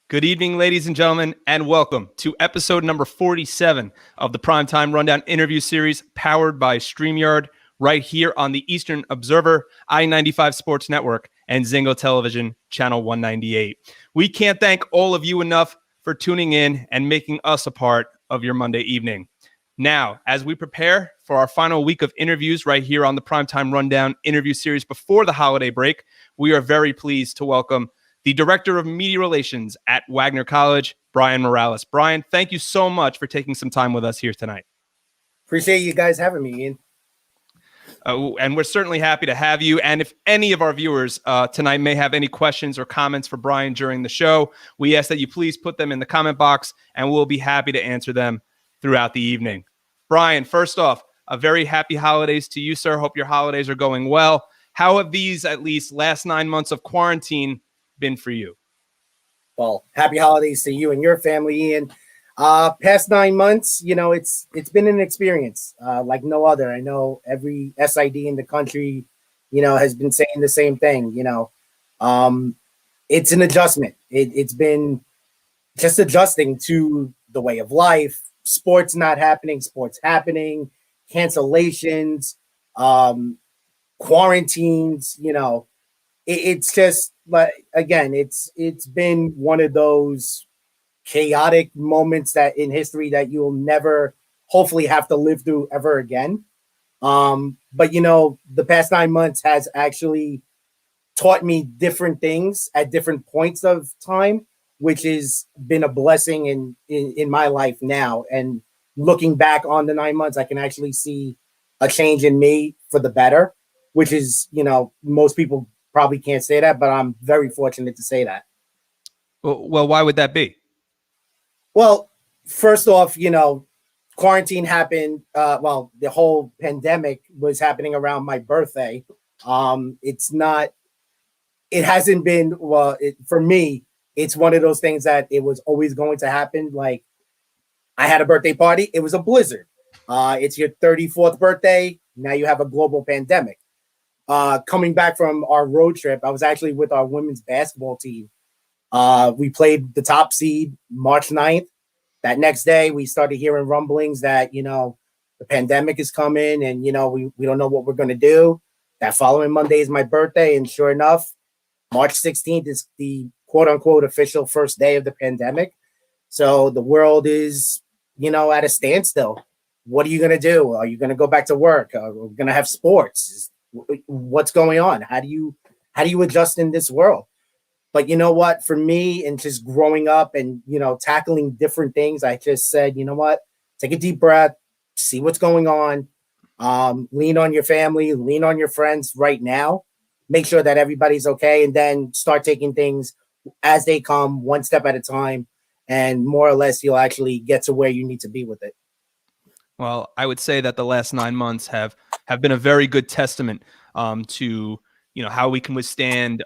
Good evening, ladies and gentlemen, and welcome to episode number 47 of the Primetime Rundown interview series powered by StreamYard right here on the Eastern Observer, I-95 Sports Network, and Zingo Television, Channel 198. We can't thank all of you enough for tuning in and making us a part of your Monday evening. Now, as we prepare for our final week of interviews right here on the Primetime Rundown interview series before the holiday break, we are very pleased to welcome the Director of Media Relations at Wagner College, Brian Morales. Brian, thank you so much for taking some time with us here tonight. Appreciate you guys having me, Ian. And we're certainly happy to have you. And if any of our viewers tonight may have any questions or comments for Brian during the show, we ask that you please put them in the comment box, and we'll be happy to answer them throughout the evening. Brian, first off, a very happy holidays to you, sir. Hope your holidays are going well. How have these, at least, last 9 months of quarantine been for you? Well, happy holidays to you and your family, Ian. Past 9 months, it's been an experience like no other. I know every SID in the country, has been saying the same thing. It's an adjustment. It's been just adjusting to the way of life. Sports not happening, sports happening, cancellations, quarantines. It's just, but again, it's been one of those chaotic moments that in history that you'll never hopefully have to live through ever again. But the past 9 months has actually taught me different things at different points of time, which has been a blessing in my life now. And looking back on the 9 months, I can actually see a change in me for the better, which is, most people probably can't say that, but I'm very fortunate to say that. Well, why would that be? Well, first off, quarantine happened. The whole pandemic was happening around my birthday. It hasn't been, for me, it's one of those things that it was always going to happen. Like, I had a birthday party. It was a blizzard. It's your 34th birthday. Now you have a global pandemic. Coming back from our road trip, I was actually with our women's basketball team. We played the top seed March 9th. That next day, we started hearing rumblings that, the pandemic is coming and, we don't know what we're going to do. That following Monday is my birthday. And sure enough, March 16th is the quote unquote official first day of the pandemic. So the world is, at a standstill. What are you going to do? Are you going to go back to work? Are we going to have sports? What's going on? How do you adjust in this world? But you know what, for me and just growing up and, tackling different things, I just said, you know what, take a deep breath, see what's going on, lean on your family, lean on your friends right now, make sure that everybody's okay, and then start taking things as they come, one step at a time, and more or less you'll actually get to where you need to be with it. Well, I would say that the last 9 months have been a very good testament to, how we can withstand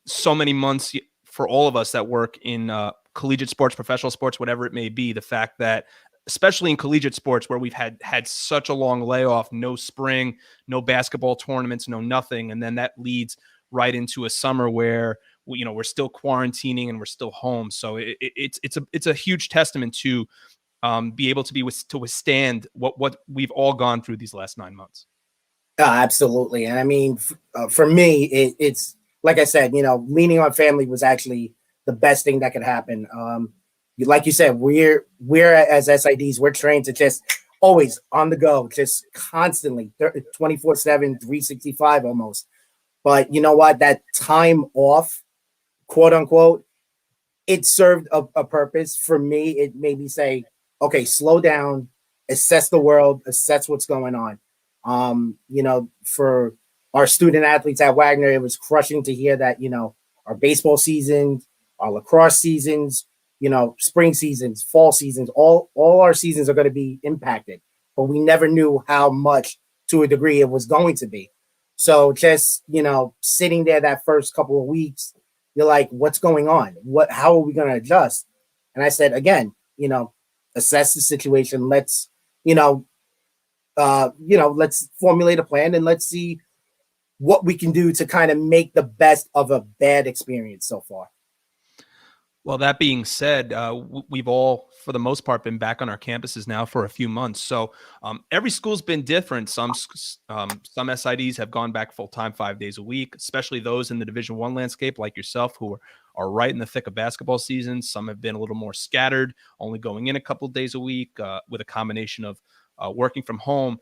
so many months for all of us that work in collegiate sports, professional sports, whatever it may be. The fact that, especially in collegiate sports where we've had such a long layoff, no spring, no basketball tournaments, no nothing. And then that leads right into a summer where, we're still quarantining and we're still home. So it's a huge testament to be able to withstand what we've all gone through these last 9 months. Absolutely. And I mean, for me, it's like I said, leaning on family was actually the best thing that could happen. Like you said, we're as SIDs, we're trained to just always on the go, just constantly 24/7, 365 almost. But you know what? That time off, quote unquote, it served a purpose for me. It made me say, okay, slow down, assess the world, assess what's going on. For our student athletes at Wagner, it was crushing to hear that, our baseball seasons, our lacrosse seasons, spring seasons, fall seasons, all our seasons are going to be impacted, but we never knew how much to a degree it was going to be. So just, sitting there that first couple of weeks, you're like, what's going on? How are we going to adjust? And I said, again, assess the situation. Let's, let's formulate a plan and let's see what we can do to kind of make the best of a bad experience so far. Well, that being said, we've all, for the most part, been back on our campuses now for a few months. So every school's been different. Some SIDs have gone back full time 5 days a week, especially those in the Division I landscape like yourself who are right in the thick of basketball season. Some have been a little more scattered, only going in a couple of days a week with a combination of working from home.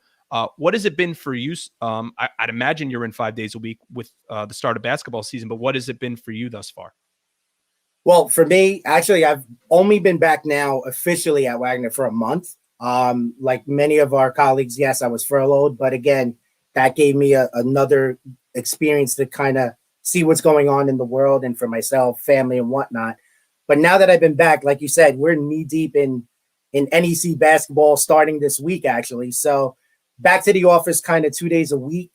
What has it been for you? I'd imagine you're in 5 days a week with the start of basketball season, but what has it been for you thus far? Well, for me, actually, I've only been back now officially at Wagner for a month. Like many of our colleagues, yes, I was furloughed, but again, that gave me another experience to kind of see what's going on in the world and for myself, family, and whatnot. But now that I've been back, like you said, we're knee deep in NEC basketball starting this week, actually. So back to the office kind of 2 days a week.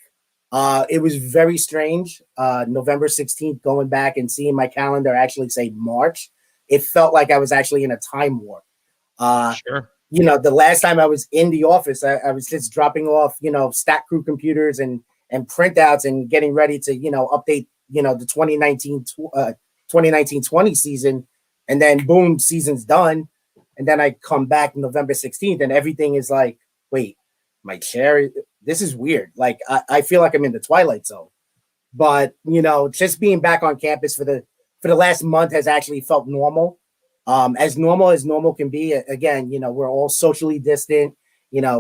It was very strange. November 16th, going back and seeing my calendar actually say March, it felt like I was actually in a time warp. Sure. The last time I was in the office, I was just dropping off, Stat Crew computers and printouts and getting ready to, update, the 2019-20 season. And then boom, season's done. And then I come back November 16th and everything is like, wait, my chair, this is weird. Like I feel like I'm in the Twilight Zone. But just being back on campus for the last month has actually felt normal. As normal can be. Again, we're all socially distant,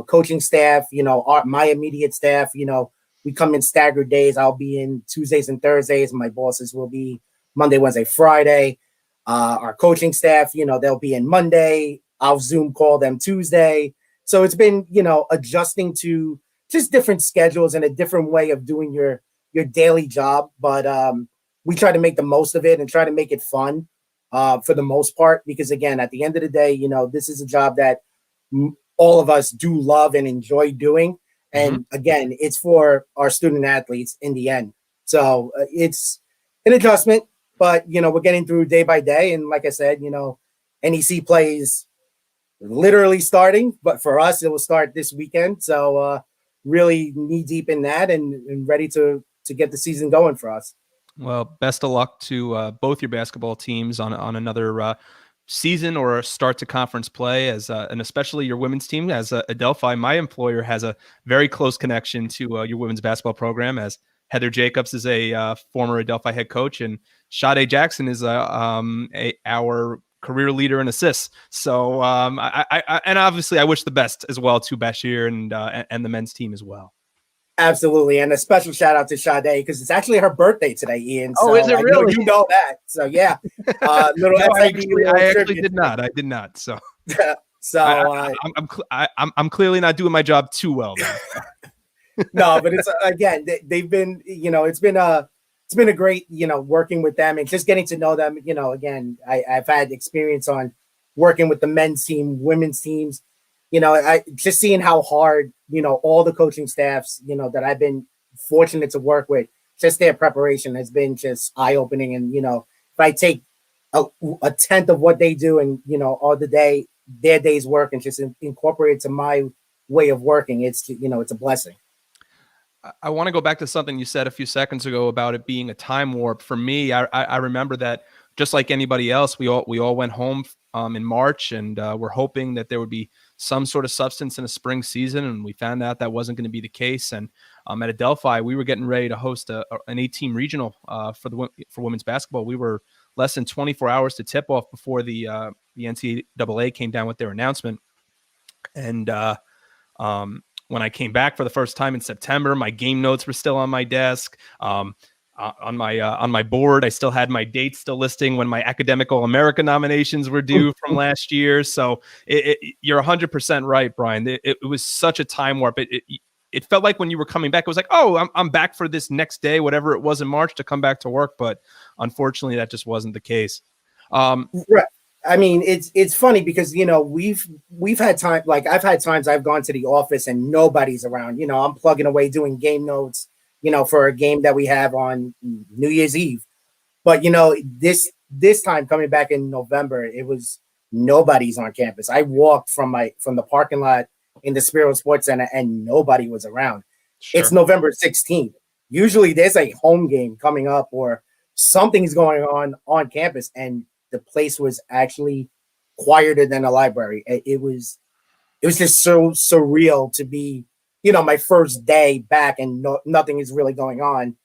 coaching staff, my immediate staff, we come in staggered days. I'll be in Tuesdays and Thursdays. My bosses will be Monday, Wednesday, Friday. Our coaching staff, they'll be in Monday. I'll Zoom call them Tuesday. So it's been, adjusting to just different schedules and a different way of doing your daily job. But we try to make the most of it and try to make it fun for the most part, because again, at the end of the day, this is a job that all of us do love and enjoy doing. And again, it's for our student athletes in the end. So it's an adjustment, but we're getting through day by day. And like I said, NEC plays literally starting, but for us, it will start this weekend. So really knee deep in that and ready to get the season going for us. Well, best of luck to both your basketball teams on another season or start to conference play, and especially your women's team. As Adelphi, my employer has a very close connection to your women's basketball program, as Heather Jacobs is a former Adelphi head coach, and Sade Jackson is our career leader in assists. So I and obviously I wish the best as well to Bashir and the men's team as well. Absolutely. And a special shout out to Sade because it's actually her birthday today, Ian. So is it really? You know that. So yeah. Little no, I actually did not. I did not. So I'm clearly not doing my job too well. No, but it's again, they've been, it's been a great, working with them and just getting to know them. Again, I've had experience on working with the men's team, women's teams. I just seeing how hard, all the coaching staffs, that I've been fortunate to work with, just their preparation has been just eye-opening. And, if I take a tenth of what they do and, all their day's work and just incorporate it to my way of working, it's a blessing. I want to go back to something you said a few seconds ago about it being a time warp. For me, I remember that just like anybody else, we all went home in March, and we're hoping that there would be some sort of substance in a spring season, and we found out that wasn't going to be the case. And at Adelphi, we were getting ready to host an 8-team regional for women's basketball. We were less than 24 hours to tip off before the NCAA came down with their announcement. And when I came back for the first time in September, my game notes were still on my desk. On my board, I still had my dates still listing when my Academic All-America nominations were due from last year. So you're 100% right, Brian. It was such a time warp. It felt like when you were coming back, it was like, oh, I'm back for this next day, whatever it was in March, to come back to work. But unfortunately, that just wasn't the case. Right. I mean, it's funny because we've had time, like I've had times I've gone to the office and nobody's around. I'm plugging away doing game notes, for a game that we have on New Year's Eve. But this time coming back in November, it was nobody's on campus. I walked from the parking lot in the Spiro Sports Center and nobody was around. Sure. It's November 16th. Usually there's a home game coming up or something's going on campus, and the place was actually quieter than a library. It was just so surreal to be, my first day back and nothing is really going on.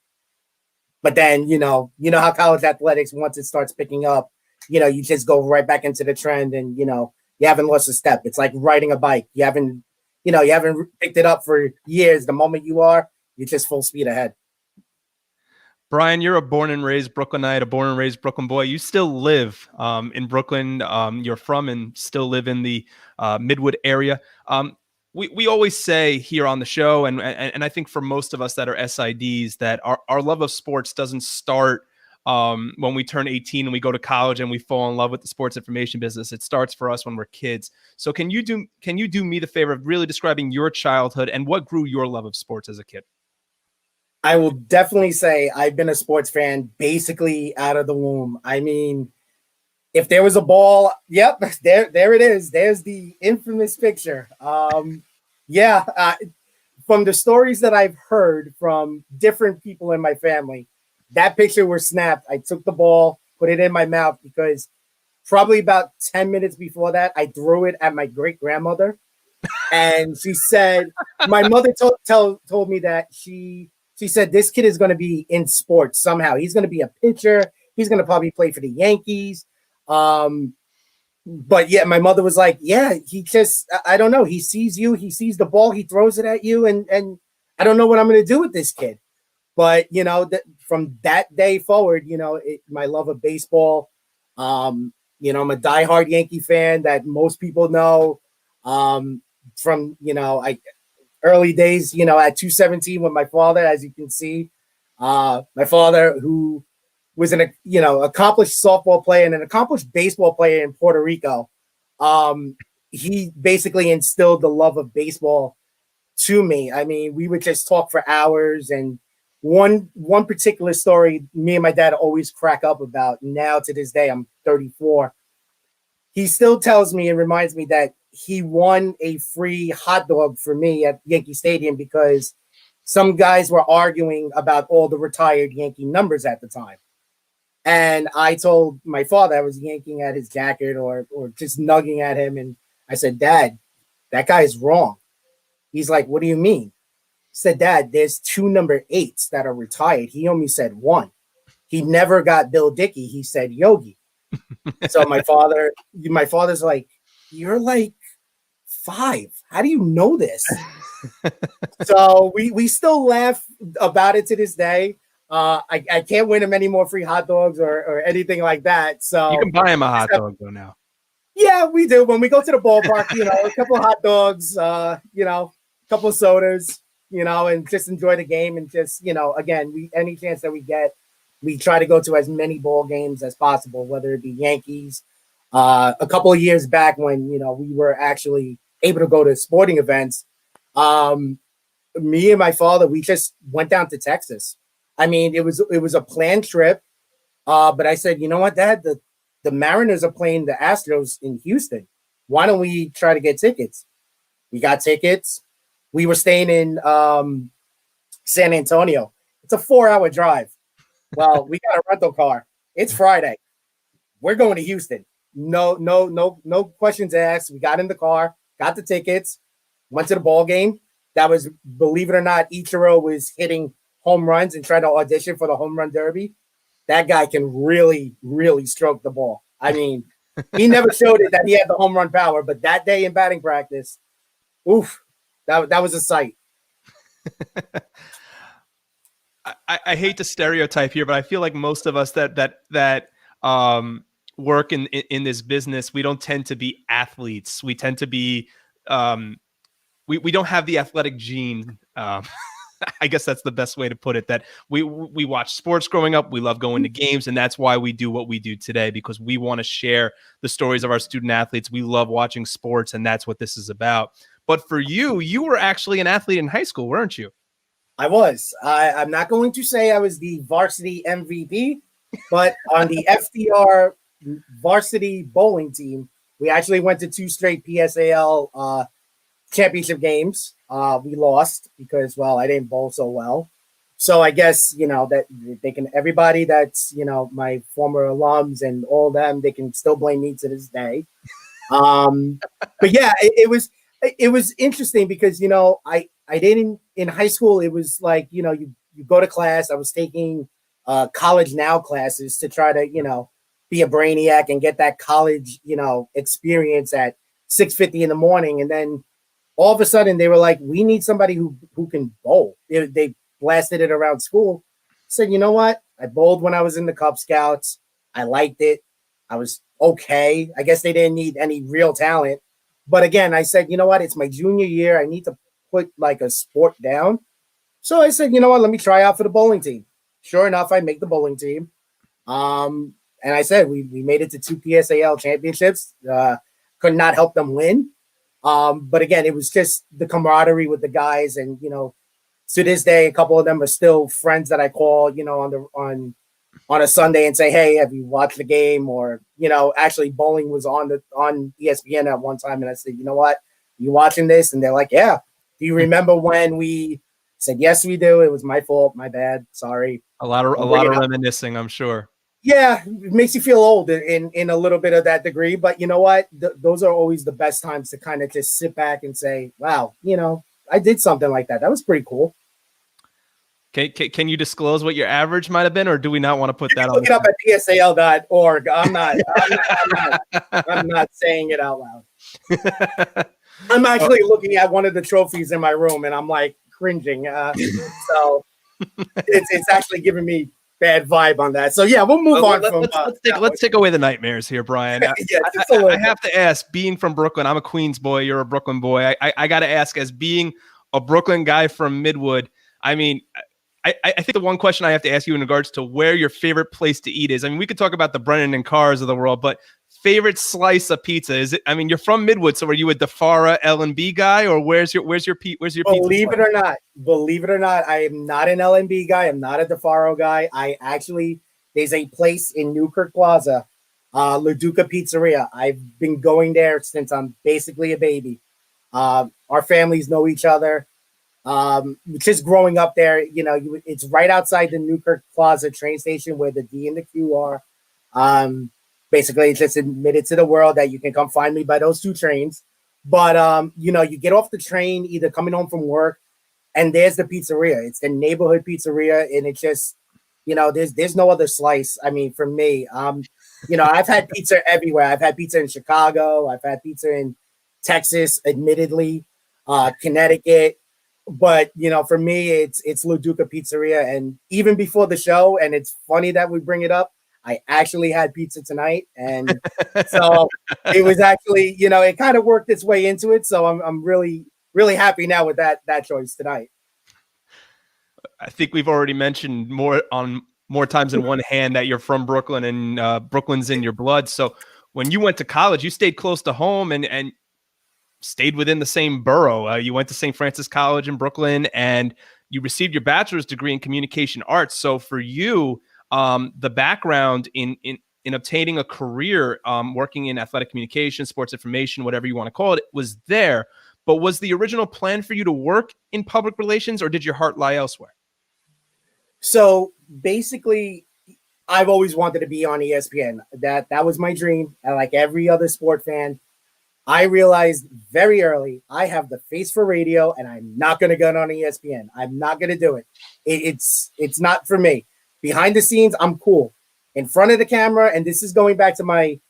But then, how college athletics, once it starts picking up, you just go right back into the trend and, you haven't lost a step. It's like riding a bike. You haven't picked it up for years. The moment you're just full speed ahead. Brian, you're a born and raised Brooklynite, a born and raised Brooklyn boy. You still live in Brooklyn. You're from and still live in the Midwood area. We always say here on the show, and I think for most of us that are SIDs, that our love of sports doesn't start when we turn 18 and we go to college and we fall in love with the sports information business. It starts for us when we're kids. So can you do me the favor of really describing your childhood and what grew your love of sports as a kid? I will definitely say I've been a sports fan basically out of the womb. I mean, if there was a ball, yep, there it is. There's the infamous picture. From the stories that I've heard from different people in my family, that picture was snapped. I took the ball, put it in my mouth because probably about 10 minutes before that, I threw it at my great grandmother. And she said, my mother told me that she said, this kid is going to be in sports somehow. He's going to be a pitcher. He's going to probably play for the Yankees. But yeah, my mother was like, yeah, he just, I don't know. He sees you, he sees the ball, he throws it at you. And I don't know what I'm going to do with this kid. But, from that day forward, my love of baseball, I'm a diehard Yankee fan that most people know, from, early days, at 217 with my father, as you can see, my father, who was an accomplished softball player and an accomplished baseball player in Puerto Rico. He basically instilled the love of baseball to me. I mean, we would just talk for hours, and one particular story me and my dad always crack up about. Now to this day, I'm 34. He still tells me and reminds me that he won a free hot dog for me at Yankee Stadium because some guys were arguing about all the retired Yankee numbers at the time. And I told my father, I was yanking at his jacket or just nugging at him. And I said, Dad, that guy is wrong. He's like, what do you mean? I said, Dad, there's 2 number 8s that are retired. He only said 1. He never got Bill Dickey. He said Yogi. So my father's like, you're like 5. How do you know this? So we still laugh about it to this day. I can't win him any more free hot dogs or anything like that. So you can buy him a hot dog though now. Yeah, we do. When we go to the ballpark, a couple of hot dogs, a couple of sodas, and just enjoy the game. And just, again, any chance that we get, we try to go to as many ball games as possible, whether it be Yankees. A couple of years back when, we were actually able to go to sporting events, me and my father, we just went down to Texas. I mean, it was a planned trip, but I said, you know what, Dad, the Mariners are playing the Astros in Houston. Why don't we try to get tickets? We got tickets. We were staying in San Antonio. It's a 4-hour drive. Well, we got a rental car. It's Friday. We're going to Houston. No questions asked. We got in the car, got the tickets, went to the ball game. That was, believe it or not, Ichiro was hitting home runs and trying to audition for the home run derby. That guy can really, really stroke the ball. I mean, he never showed it that he had the home run power, but that day in batting practice, oof, that was a sight. I hate to stereotype here, but I feel like most of us that work in this business, we don't tend to be athletes. We tend to be we don't have the athletic gene. I guess that's the best way to put it, that we watch sports growing up. We love going to games, and that's why we do what we do today, because we want to share the stories of our student athletes. We love watching sports, and that's what this is about. But for you were actually an athlete in high school, weren't you? I was. I'm not going to say I was the varsity MVP, but on the FDR varsity bowling team, we actually went to 2 straight PSAL championship games. We lost because, well, I didn't bowl so well. So I guess, that they can, everybody that's, my former alums and all them, they can still blame me to this day. But yeah, it was interesting because, I didn't, in high school, it was like, you go to class. I was taking college now classes to try to, be a brainiac and get that college, experience at 6:50 in the morning. And then all of a sudden they were like, we need somebody who can bowl. They blasted it around school. Said, you know what? I bowled when I was in the Cub Scouts. I liked it. I was okay. I guess they didn't need any real talent. But again, I said, you know what? It's my junior year. I need to put like a sport down. So I said, you know what? Let me try out for the bowling team. Sure enough, I make the bowling team. And I said, we made it to 2 PSAL championships. Could not help them win. But again, it was just the camaraderie with the guys, and to this day, a couple of them are still friends that I call, on a Sunday and say, hey, have you watched the game? Or actually, bowling was on ESPN at one time, and I said, you know what, you watching this? And they're like, yeah. Do you remember when we said yes? We do. It was my fault, my bad. Sorry. A lot of reminiscing, I'm sure. Yeah, it makes you feel old in a little bit of that degree, but you know what? Those are always the best times to kind of just sit back and say, "Wow, I did something like that. That was pretty cool." Okay, can you disclose what your average might have been, or do we not want to put that on? Look it up at psal.org. I'm not saying it out loud. I'm actually looking at one of the trophies in my room, and I'm like cringing. So it's actually giving me bad vibe on that. So yeah, we'll move on. Let's take away the nightmares here, Brian. I have to ask, being from Brooklyn, I'm a Queens boy, you're a Brooklyn boy. I got to ask, as being a Brooklyn guy from Midwood, I mean, I think the one question I have to ask you in regards to where your favorite place to eat is, I mean, we could talk about the Brennan and Cars of the world, but favorite slice of pizza, is it? I mean, you're from Midwood, so are you a DeFara L&B guy, or where's your pizza? Believe it or not, I am not an L&B guy. I'm not a DeFaro guy. There's a place in Newkirk Plaza, La Duca Pizzeria. I've been going there since I'm basically a baby. Our families know each other. Just growing up there, it's right outside the Newkirk Plaza train station where the D and the Q are. Basically, it's just admitted to the world that you can come find me by those two trains. But, you get off the train, either coming home from work, and there's the pizzeria. It's the neighborhood pizzeria, and it's just, there's no other slice. I mean, for me, I've had pizza everywhere. I've had pizza in Chicago. I've had pizza in Texas, admittedly, Connecticut. But, for me, it's La Duca Pizzeria. And even before the show, and it's funny that we bring it up, I actually had pizza tonight, and so it was actually, it kind of worked its way into it. So I'm really, really happy now with that choice tonight. I think we've already mentioned more times than one hand that you're from Brooklyn, and Brooklyn's in your blood. So when you went to college, you stayed close to home and stayed within the same borough. You went to St. Francis College in Brooklyn, and you received your bachelor's degree in communication arts. So for you, the background in obtaining a career, working in athletic communication, sports information, whatever you want to call it, was there. But was the original plan for you to work in public relations, or did your heart lie elsewhere? So basically, I've always wanted to be on ESPN. That was my dream. And like every other sport fan, I realized very early I have the face for radio, and I'm not going to get on ESPN. I'm not going to do it. It's not for me. Behind the scenes, I'm cool. In front of the camera, and this is going back to my,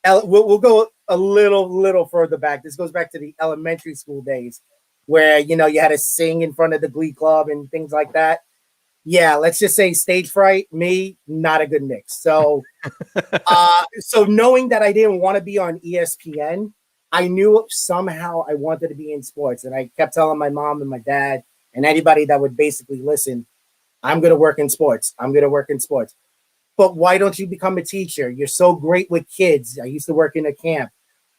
we'll go a little further back. This goes back to the elementary school days where, you had to sing in front of the Glee Club and things like that. Yeah, let's just say stage fright, me, not a good mix. So, so knowing that I didn't want to be on ESPN, I knew somehow I wanted to be in sports. And I kept telling my mom and my dad and anybody that would basically listen, I'm going to work in sports. I'm going to work in sports. But why don't you become a teacher? You're so great with kids. I used to work in a camp.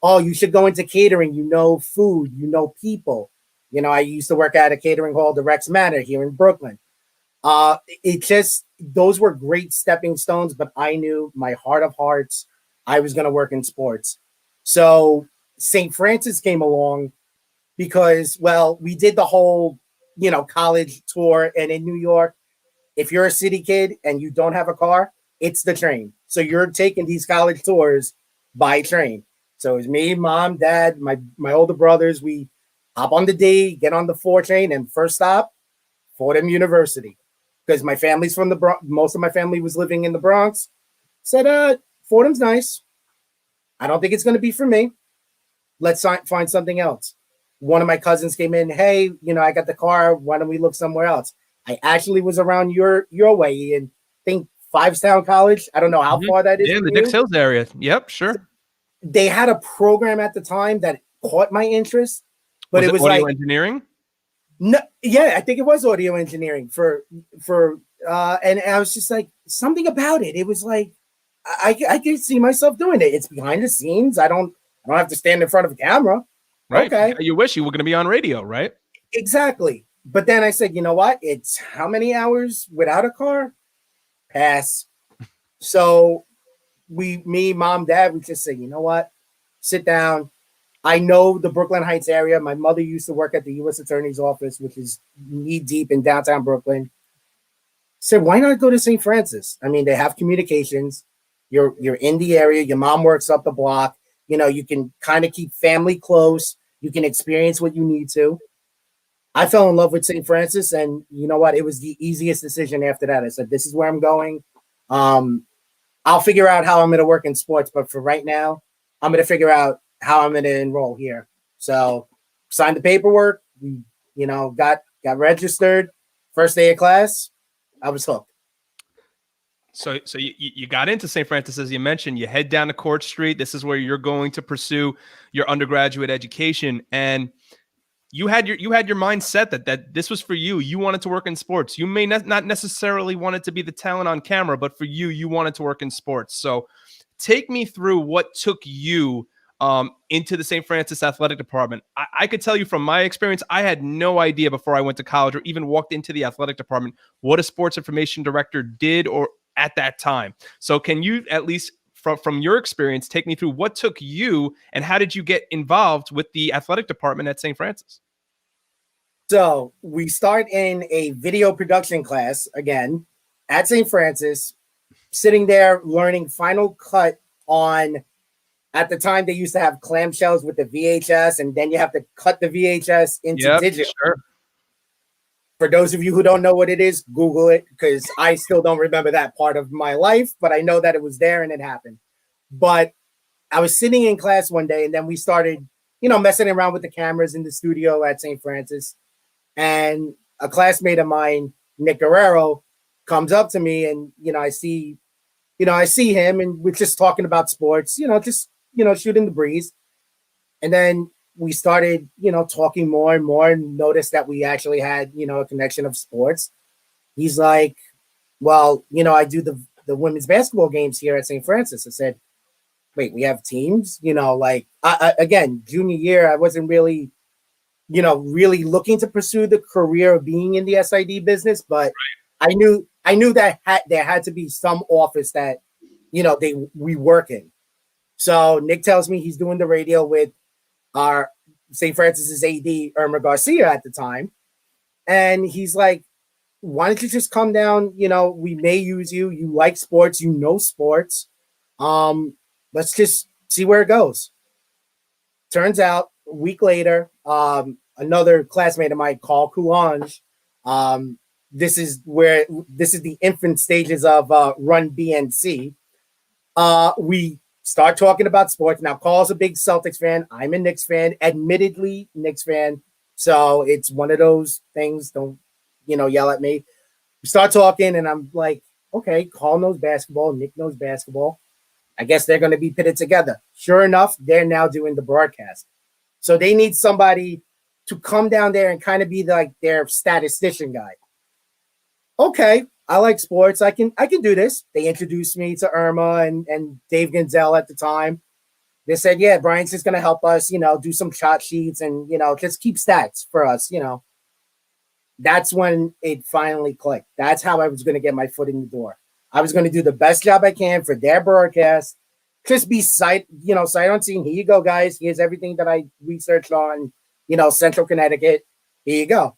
Oh, you should go into catering. Food, people. I used to work at a catering hall, the Rex Manor here in Brooklyn. Those were great stepping stones, but I knew my heart of hearts, I was going to work in sports. So St. Francis came along because, well, we did the whole, college tour, and in New York, if you're a city kid and you don't have a car, it's the train. So you're taking these college tours by train. So it was me, mom, dad, my older brothers. We hop on the D, get on the 4 train, and first stop, Fordham University. Because my family's from the Bronx. Most of my family was living in the Bronx. Said, Fordham's nice. I don't think it's going to be for me. Let's find something else. One of my cousins came in. Hey, I got the car. Why don't we look somewhere else? I actually was around your way, and think Fivestown College. I don't know how far that is. Yeah, the Dix Hills area. Yep, sure. They had a program at the time that caught my interest, but it was audio like engineering. No, yeah, I think it was audio engineering and I was just like, something about it. It was like I could see myself doing it. It's behind the scenes. I don't have to stand in front of a camera. Right. Okay. You wish you were going to be on radio, right? Exactly. But then I said, you know what? It's how many hours without a car? Pass. So me, mom, dad, we just say, you know what? Sit down. I know the Brooklyn Heights area. My mother used to work at the U.S. Attorney's Office, which is knee deep in downtown Brooklyn. Said, why not go to St. Francis? I mean, they have communications. You're in the area. Your mom works up the block. You can kind of keep family close. You can experience what you need to. I fell in love with St. Francis, and you know what? It was the easiest decision after that. I said, this is where I'm going. I'll figure out how I'm going to work in sports, but for right now, I'm going to figure out how I'm going to enroll here. So signed the paperwork. We, got registered. First day of class, I was hooked. So you got into St. Francis, as you mentioned. You head down to Court Street. This is where you're going to pursue your undergraduate education, and you had your mind set that this was for you. You wanted to work in sports. You may not necessarily want it to be the talent on camera, but for you wanted to work in sports. So take me through what took you into the St. Francis athletic department. I could tell you from my experience, I had no idea before I went to college or even walked into the athletic department what a sports information director did or at that time. So can you at least from your experience take me through what took you and how did you get involved with the athletic department at St. Francis? So we start in a video production class again at St. Francis, sitting there learning Final Cut on. At the time, they used to have clamshells with the VHS, and then you have to cut the VHS into digital. Sure. For those of you who don't know what it is, Google it, because I still don't remember that part of my life, but I know that it was there and it happened. But I was sitting in class one day, and then we started, messing around with the cameras in the studio at St. Francis. And a classmate of mine, Nick Guerrero, comes up to me, and, I see him, and we're just talking about sports, shooting the breeze. And then we started, talking more and more and noticed that we actually had, a connection of sports. He's like, well, I do the women's basketball games here at St. Francis. I said, wait, we have teams? Again, junior year, I wasn't really, really looking to pursue the career of being in the SID business, but I knew that there had to be some office that, we work in. So Nick tells me he's doing the radio with our St. Francis's AD, Irma Garcia at the time. And he's like, why don't you just come down? We may use you. You like sports. You know sports. Let's just see where it goes. Turns out a week later, another classmate of mine, Carl Coulange, this is the infant stages of Run BNC. We start talking about sports. Now, Carl's a big Celtics fan. I'm a Knicks fan, admittedly Knicks fan. So it's one of those things. Don't, yell at me. We start talking and I'm like, okay, Carl knows basketball. Nick knows basketball. I guess they're going to be pitted together. Sure enough, they're now doing the broadcast. So they need somebody to come down there and kind of be like their statistician guy. Okay, I like sports. I can do this. They introduced me to Irma and Dave Gonzell at the time. They said, yeah, Brian's just going to help us, do some shot sheets and, just keep stats for us, That's when it finally clicked. That's how I was going to get my foot in the door. I was going to do the best job I can for their broadcast. Just be sight unseen. Here you go, guys. Here's everything that I researched on, Central Connecticut. Here you go.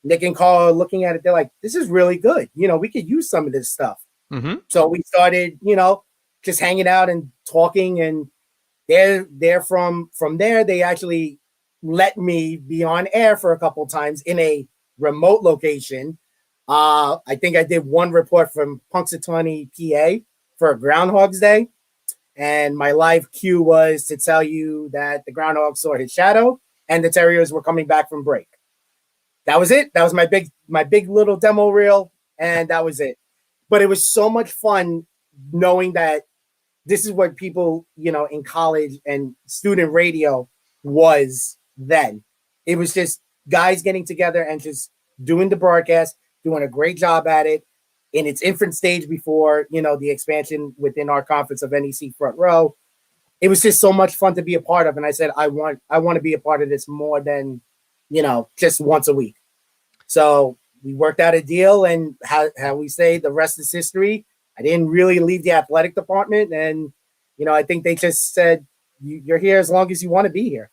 Nick and Carl are looking at it. They're like, this is really good. We could use some of this stuff. Mm-hmm. So we started, just hanging out and talking. And they're from there. They actually let me be on air for a couple times in a remote location. I think I did one report from Punxsutawney, PA for Groundhog's Day. And my live cue was to tell you that the groundhog saw his shadow and the Terriers were coming back from break. That was it. That was my big little demo reel, and that was it. But it was so much fun knowing that this is what people, in college and student radio was then. It was just guys getting together and just doing the broadcast, doing a great job at it in its infant stage before, the expansion within our conference of NEC Front Row. It was just so much fun to be a part of. And I said, I want to be a part of this more than, just once a week. So we worked out a deal, and how we say the rest is history. I didn't really leave the athletic department. And, I think they just said, you're here as long as you want to be here.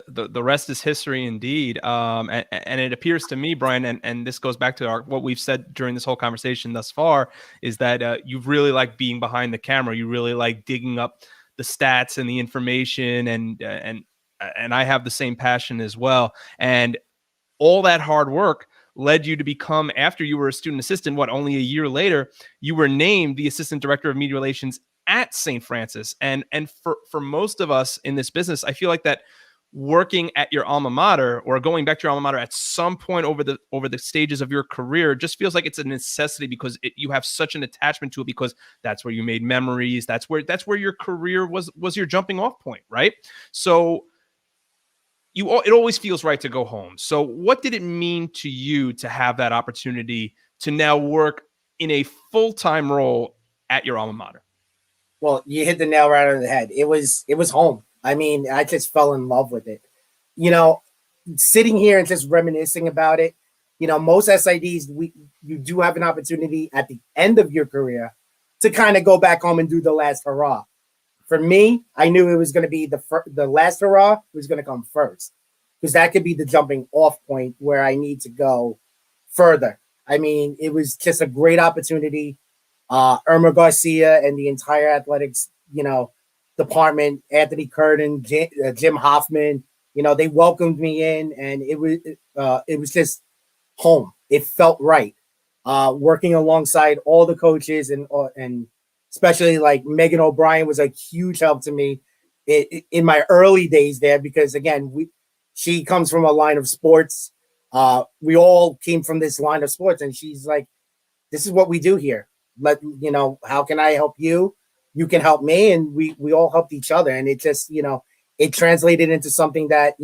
The rest is history indeed. And it appears to me, Brian, and this goes back to what we've said during this whole conversation thus far, is that you really like being behind the camera. You really like digging up the stats and the information, and I have the same passion as well. And all that hard work led you to become, after you were a student assistant, only a year later, you were named the assistant director of media relations at St. Francis. And for most of us in this business, I feel like that working at your alma mater or going back to your alma mater at some point over the stages of your career just feels like it's a necessity, because you have such an attachment to it, because that's where you made memories. That's where your career was your jumping off point, right? So it always feels right to go home. So what did it mean to you to have that opportunity to now work in a full-time role at your alma mater? Well, you hit the nail right on the head. It was home. I mean, I just fell in love with it. Sitting here and just reminiscing about it, most SIDs, you do have an opportunity at the end of your career to kind of go back home and do the last hurrah. For me, I knew it was going to be the last hurrah was going to come first, because that could be the jumping off point where I need to go further. I mean, it was just a great opportunity. Irma Garcia and the entire athletics, department, Anthony Curtin, Jim Hoffman, they welcomed me in, and it was just home. It felt right. Working alongside all the coaches and especially like Megan O'Brien was a huge help to me in my early days there, because again, she comes from a line of sports. We all came from this line of sports, and she's like, this is what we do here. How can I help you? You can help me. And we all helped each other. And it just, it translated into something that,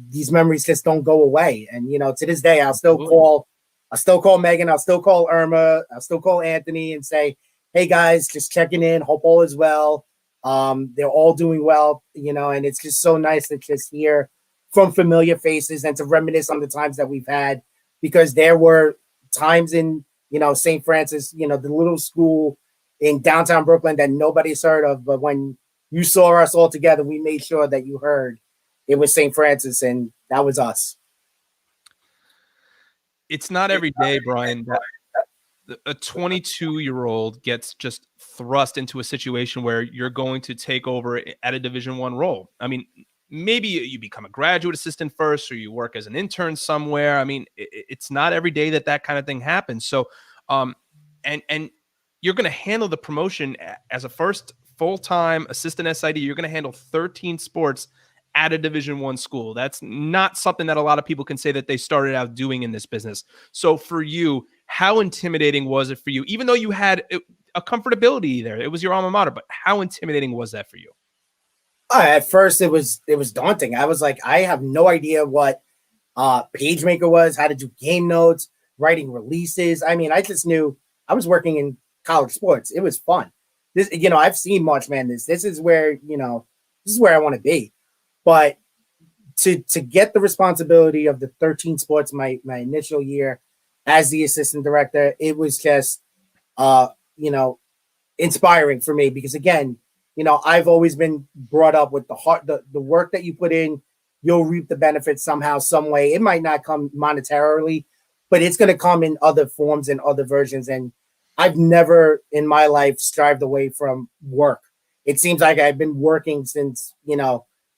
these memories just don't go away. And, to this day, I'll still call Megan. I'll still call Irma. I'll still call Anthony and say, hey guys, just checking in. Hope all is well. They're all doing well, and it's just so nice to just hear from familiar faces and to reminisce on the times that we've had, because there were times in, St. Francis, the little school in downtown Brooklyn that nobody's heard of. But when you saw us all together, we made sure that you heard it was St. Francis, and that was us. It's not every day, Brian, that a 22-year-old gets just thrust into a situation where you're going to take over at a Division I role. I mean, maybe you become a graduate assistant first, or you work as an intern somewhere. I mean, it's not every day that kind of thing happens. So, and you're going to handle the promotion as a first full-time assistant SID. You're going to handle 13 sports at a Division I school. That's not something that a lot of people can say that they started out doing in this business. So for you, how intimidating was it for you? Even though you had a comfortability there, it was your alma mater, but how intimidating was that for you? At first, it was daunting. I was like, I have no idea what PageMaker was, how to do game notes, writing releases. I mean, I just knew I was working in college sports. It was fun. This, I've seen March Madness. This is where, this is where I want to be. But to get the responsibility of the 13 sports my initial year as the assistant director, it was just, inspiring for me, because again, I've always been brought up with the work that you put in, you'll reap the benefits somehow, some way. It might not come monetarily, but it's going to come in other forms and other versions. And I've never in my life strived away from work. It seems like I've been working since,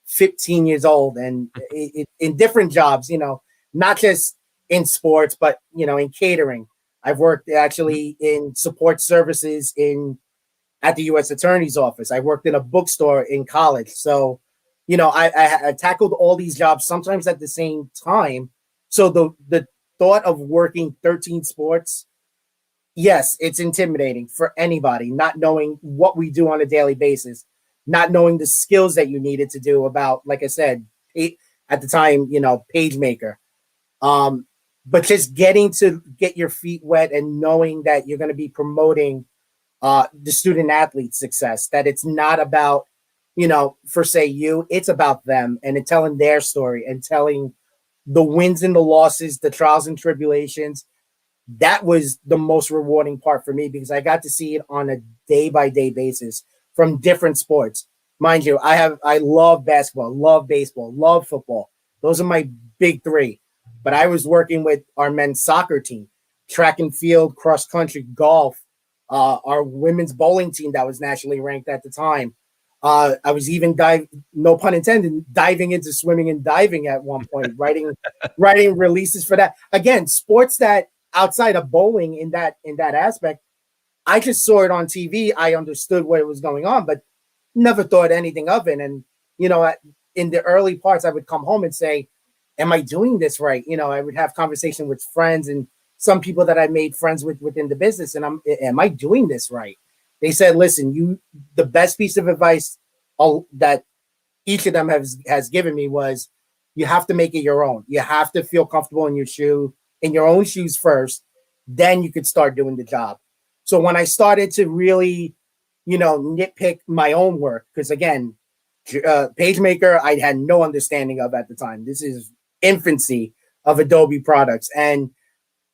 15 years old, and in different jobs, not just in sports, but, in catering. I've worked actually in support services at the U.S. Attorney's Office. I worked in a bookstore in college. So, I tackled all these jobs sometimes at the same time. So the thought of working 13 sports, yes, it's intimidating for anybody, not knowing what we do on a daily basis, not knowing the skills that you needed to do about, like I said, at the time, page maker. But just getting to get your feet wet and knowing that you're going to be promoting the student athlete success, that it's not about, for say it's about them and telling their story and telling the wins and the losses, the trials and tribulations. That was the most rewarding part for me because I got to see it on a day by day basis from different sports. Mind you, I love basketball, love baseball, love football. Those are my big three. But I was working with our men's soccer team, track and field, cross country, golf, our women's bowling team that was nationally ranked at the time. I was even no pun intended, diving into swimming and diving at one point, writing releases for that. Again, sports that outside of bowling in that aspect, I just saw it on TV. I understood what was going on, but never thought anything of it. And, in the early parts, I would come home and say, am I doing this right? I would have conversation with friends and some people that I made friends with within the business. And am I doing this right? They said, listen, the best piece of advice that each of them has given me was you have to make it your own. You have to feel comfortable in your own shoes first. Then you could start doing the job. So when I started to really, nitpick my own work, because again, PageMaker, I had no understanding of at the time. This is infancy of Adobe products. And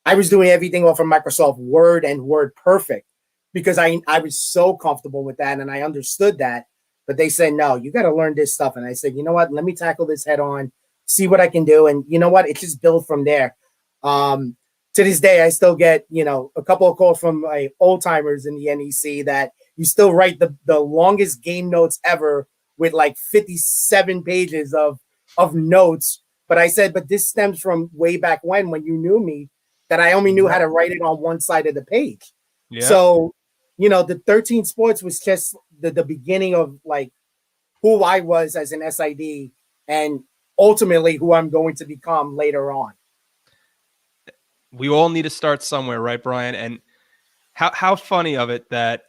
I was doing everything off of Microsoft Word and Word Perfect because I was so comfortable with that and I understood that. But they said, no, you got to learn this stuff. And I said, you know what? Let me tackle this head on, see what I can do. And you know what? It just built from there. To this day, I still get, a couple of calls from my old timers in the NEC that you still write the longest game notes ever with like 57 pages of notes. But I said, but this stems from way back when you knew me, that I only knew how to write it on one side of the page. Yeah. So, the 13 sports was just the beginning of like who I was as an SID and ultimately who I'm going to become later on. We all need to start somewhere, right, Brian? And how funny of it that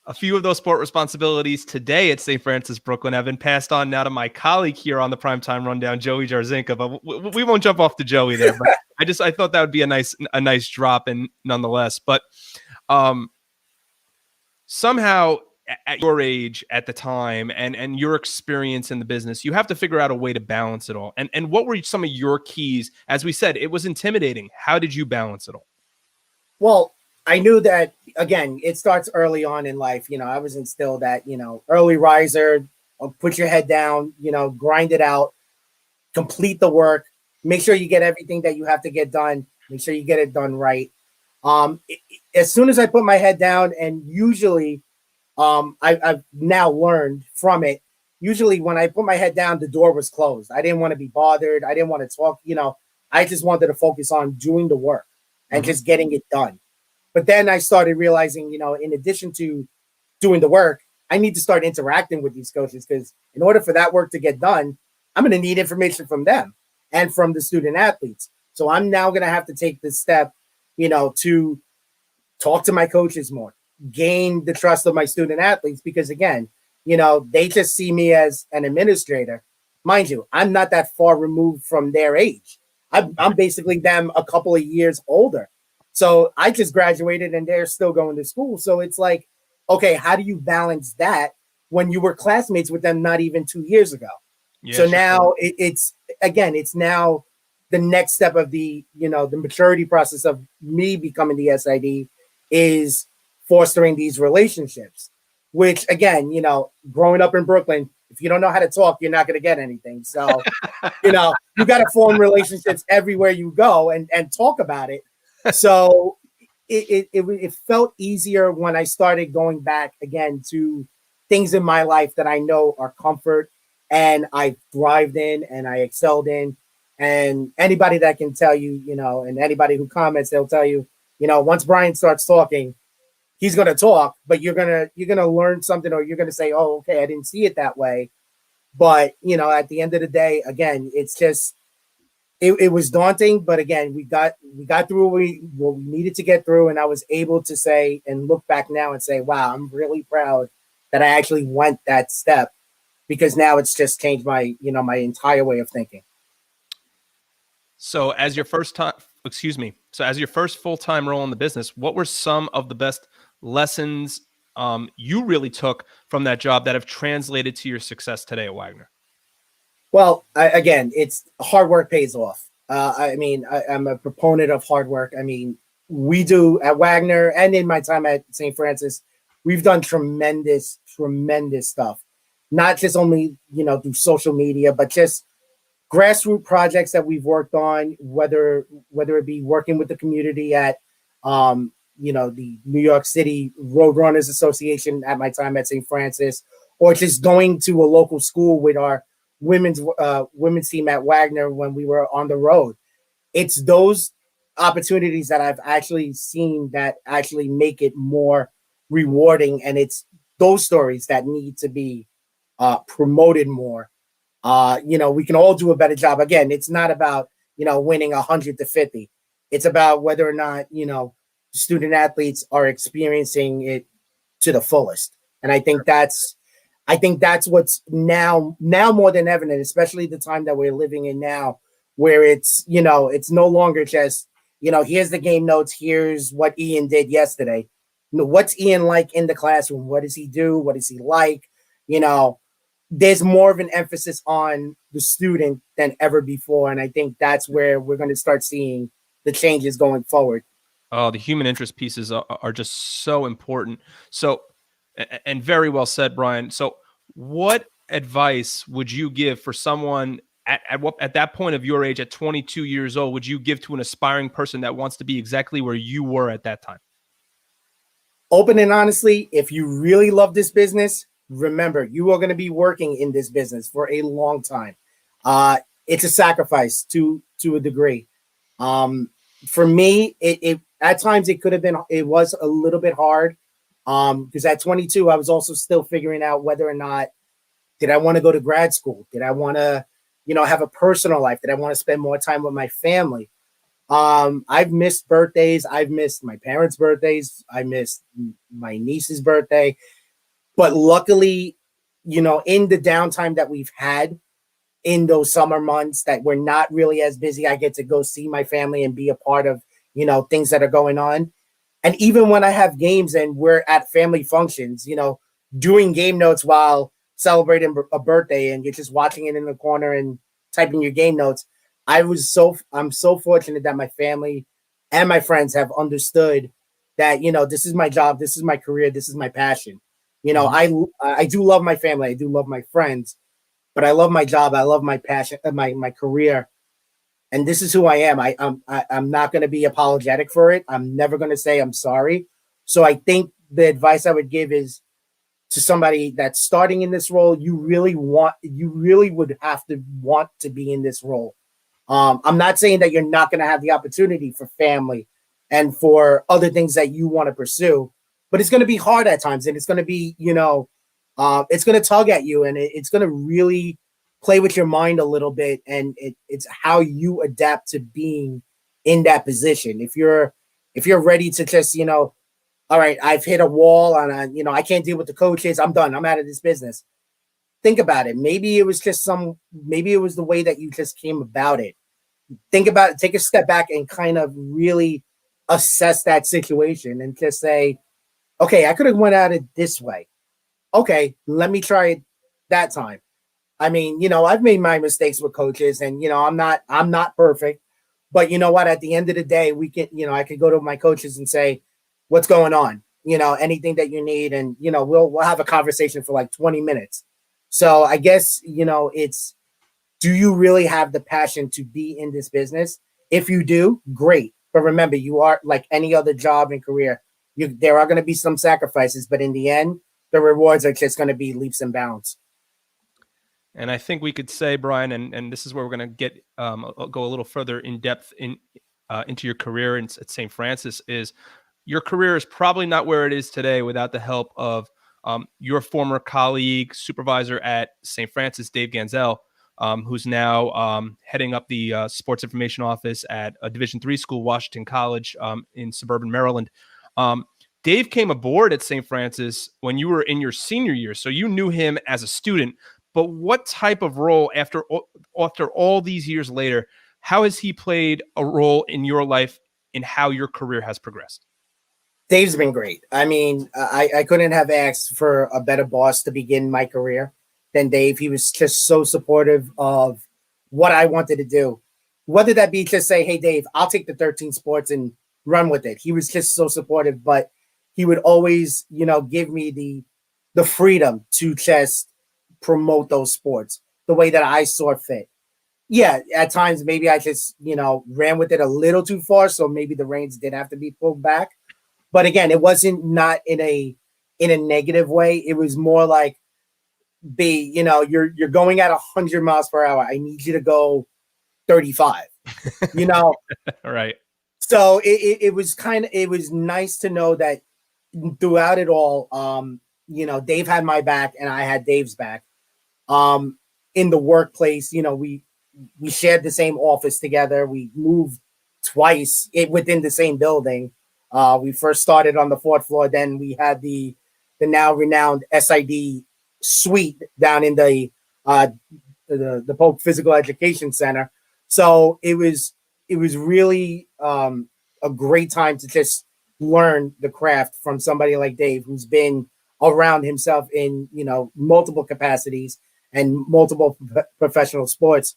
a few of those sport responsibilities today at St. Francis Brooklyn have been passed on now to my colleague here on the Primetime Rundown, Joey Jarzinka. But we won't jump off to Joey there. But I thought that would be a nice drop in nonetheless. But somehow at your age at the time and your experience in the business, you have to figure out a way to balance it all. And what were some of your keys? As we said, it was intimidating. How did you balance it all? Well, I knew that, again, it starts early on in life. I was instilled that, early riser, put your head down, grind it out, complete the work, make sure you get everything that you have to get done, make sure you get it done right. As soon as I put my head down, and usually I've now learned from it, usually when I put my head down, the door was closed. I didn't want to be bothered. I didn't want to talk, I just wanted to focus on doing the work and just getting it done. But then I started realizing, in addition to doing the work, I need to start interacting with these coaches because in order for that work to get done, I'm going to need information from them and from the student athletes. So I'm now going to have to take this step, to talk to my coaches more, gain the trust of my student athletes because, again, they just see me as an administrator. Mind you, I'm not that far removed from their age. I'm basically them a couple of years older. So I just graduated and they're still going to school. So it's like, okay, how do you balance that when you were classmates with them not even 2 years ago? Yeah, so sure. Now it's now the next step of the maturity process of me becoming the SID is fostering these relationships, which again, growing up in Brooklyn, if you don't know how to talk, you're not going to get anything. So, you got to form relationships everywhere you go and talk about it. So it felt easier when I started going back again to things in my life that I know are comfort and I thrived in and I excelled in. And anybody that can tell you, and anybody who comments, they'll tell you, once Brian starts talking, he's going to talk, but you're going to learn something, or you're going to say, oh, okay, I didn't see it that way. But, at the end of the day, again, it's just, it was daunting, but again, we got through what we needed to get through. And I was able to say and look back now and say, wow, I'm really proud that I actually went that step, because now it's just changed my, my entire way of thinking. So as your first full-time role in the business, what were some of the best lessons you really took from that job that have translated to your success today at Wagner? Well, again, it's hard work pays off. I'm a proponent of hard work. I mean, we do at Wagner and in my time at St. Francis, we've done tremendous stuff. Not just only, through social media, but just grassroots projects that we've worked on, whether it be working with the community at, the New York City Roadrunners Association at my time at St. Francis, or just going to a local school with our women's team at Wagner when we were on the road. It's those opportunities that I've actually seen that actually make it more rewarding, and it's those stories that need to be promoted more. We can all do a better job. Again, it's not about winning 100-50. It's about whether or not student athletes are experiencing it to the fullest. And I think that's what's now more than ever, and especially the time that we're living in now, where it's it's no longer just here's the game notes, here's what Ian did yesterday. What's Ian like in the classroom? What does he do? What is he like? There's more of an emphasis on the student than ever before, and I think that's where we're going to start seeing the changes going forward. Oh, the human interest pieces are just so important. So, and very well said, Brian. So what advice would you give for someone at that point of your age, at 22 years old, would you give to an aspiring person that wants to be exactly where you were at that time? Open and honestly, if you really love this business, remember, you are going to be working in this business for a long time. It's a sacrifice to a degree. For me, it at times it was a little bit hard. Because at 22, I was also still figuring out whether or not did I want to go to grad school? Did I want to, have a personal life? Did I want to spend more time with my family? I've missed birthdays. I've missed my parents' birthdays. I missed my niece's birthday. But luckily, in the downtime that we've had in those summer months that we're not really as busy, I get to go see my family and be a part of, things that are going on. And even when I have games and we're at family functions, doing game notes while celebrating a birthday and you're just watching it in the corner and typing your game notes. I'm so fortunate that my family and my friends have understood that, this is my job. This is my career. This is my passion. I do love my family. I do love my friends, but I love my job. I love my passion, my career. And this is who I am. I'm not going to be apologetic for it. I'm never going to say I'm sorry. So I think the advice I would give is to somebody that's starting in this role, you really would have to want to be in this role. I'm not saying that you're not going to have the opportunity for family and for other things that you want to pursue, but it's going to be hard at times, and it's going to be, it's going to tug at you, and it's going to really play with your mind a little bit, and it's how you adapt to being in that position. If you're ready to just, all right, I've hit a wall and I can't deal with the coaches, I'm done, I'm out of this business. Think about it. Maybe it was the way that you just came about it. Think about it, take a step back and kind of really assess that situation and just say, okay, I could have went at it this way. Okay, let me try it that time. I mean, I've made my mistakes with coaches, and I'm not perfect, but you know what? At the end of the day, we can, I could go to my coaches and say, "What's going on? Anything that you need," and we'll have a conversation for like 20 minutes. So I guess, it's, do you really have the passion to be in this business? If you do, great. But remember, you are like any other job and career. There are going to be some sacrifices, but in the end, the rewards are just going to be leaps and bounds. And I think we could say, Brian, and this is where we're going to get go a little further in depth into your career at St. Francis. Is your career is probably not where it is today without the help of your former colleague, supervisor at St. Francis, Dave Ganzel, who's now heading up the sports information office at a Division III school, Washington College, in suburban Maryland. Dave came aboard at St. Francis when you were in your senior year, so you knew him as a student. But what type of role, after all these years later, how has he played a role in your life in how your career has progressed? Dave's been great. I mean, I couldn't have asked for a better boss to begin my career than Dave. He was just so supportive of what I wanted to do. Whether that be just say, hey, Dave, I'll take the 13 sports and run with it. He was just so supportive, but he would always, give me the freedom to just promote those sports the way that I saw fit. Yeah, at times maybe I just, ran with it a little too far. So maybe the reins did have to be pulled back. But again, it wasn't not in a negative way. It was more like, you're going at 100 miles per hour. I need you to go 35. Right. So it was it was nice to know that throughout it all, Dave had my back and I had Dave's back. In the workplace, we shared the same office together. We moved twice within the same building. We first started on the 4th floor. Then we had the now renowned SID suite down in the Polk Physical Education Center. So it was really a great time to just learn the craft from somebody like Dave, who's been around himself in multiple capacities and multiple professional sports.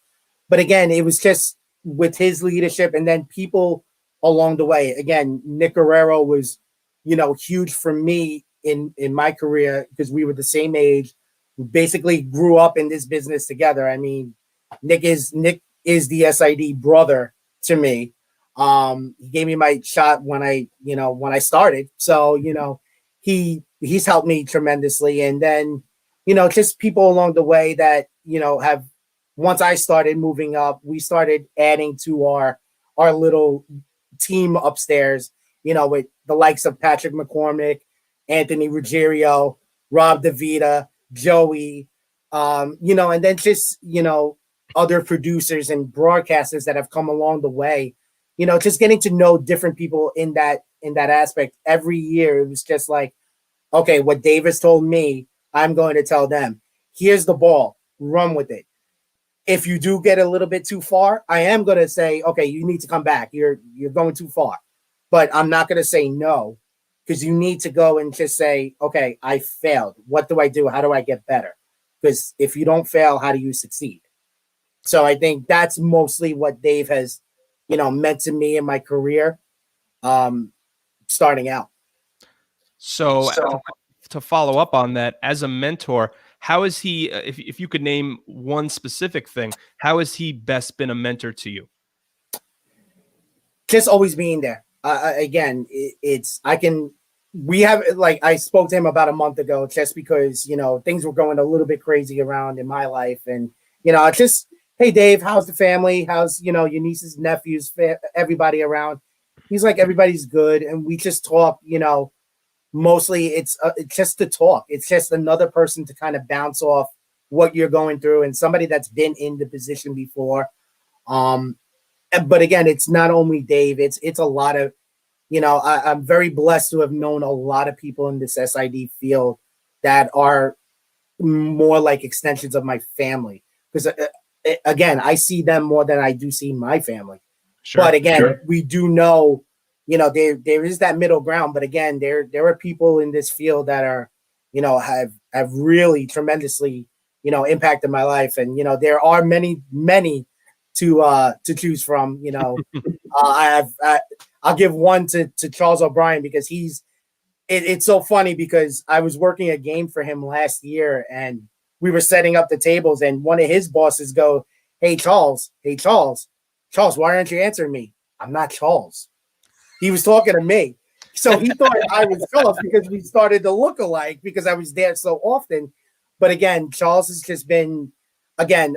But again, it was just with his leadership and then people along the way. Again, Nick Guerrero was, huge for me in my career because we were the same age. We basically grew up in this business together. I mean, Nick is the SID brother to me. He gave me my shot when I started. So, he's helped me tremendously. And then, just people along the way that, have, once I started moving up, we started adding to our little team upstairs, with the likes of Patrick McCormick, Anthony Ruggiero, Rob DeVita, Joey, and then just, other producers and broadcasters that have come along the way, just getting to know different people in that aspect. Every year, it was just like, okay, what Davis told me, I'm going to tell them. Here's the ball, run with it. If you do get a little bit too far, I am going to say, okay, you need to come back. You're going too far. But I'm not going to say no, because you need to go and just say, okay, I failed. What do I do? How do I get better? Because if you don't fail, how do you succeed? So I think that's mostly what Dave has, meant to me in my career, starting out. So to follow up on that, as a mentor, how is he, if you could name one specific thing, how has he best been a mentor to you? Just always being there. Again, we have, like, I spoke to him about a month ago just because, things were going a little bit crazy around in my life. And, just, hey, Dave, how's the family? How's, your nieces, nephews, everybody around? He's like, everybody's good. And we just talk, mostly it's just to talk. It's just another person to kind of bounce off what you're going through and somebody that's been in the position before. But again, it's not only Dave, it's a lot of, I'm very blessed to have known a lot of people in this SID field that are more like extensions of my family. Because again, I see them more than I do see my family. Sure, but again, we do know, there is that middle ground. But again, there are people in this field that are, have really tremendously, impacted my life. And, there are many to choose from. I'll give one to Charles O'Brien because it's so funny because I was working a game for him last year and we were setting up the tables, and one of his bosses go, hey, Charles, why aren't you answering me? I'm not Charles. He was talking to me. So he thought I was Charles because we started to look alike because I was there so often. But again, Charles has just been, again,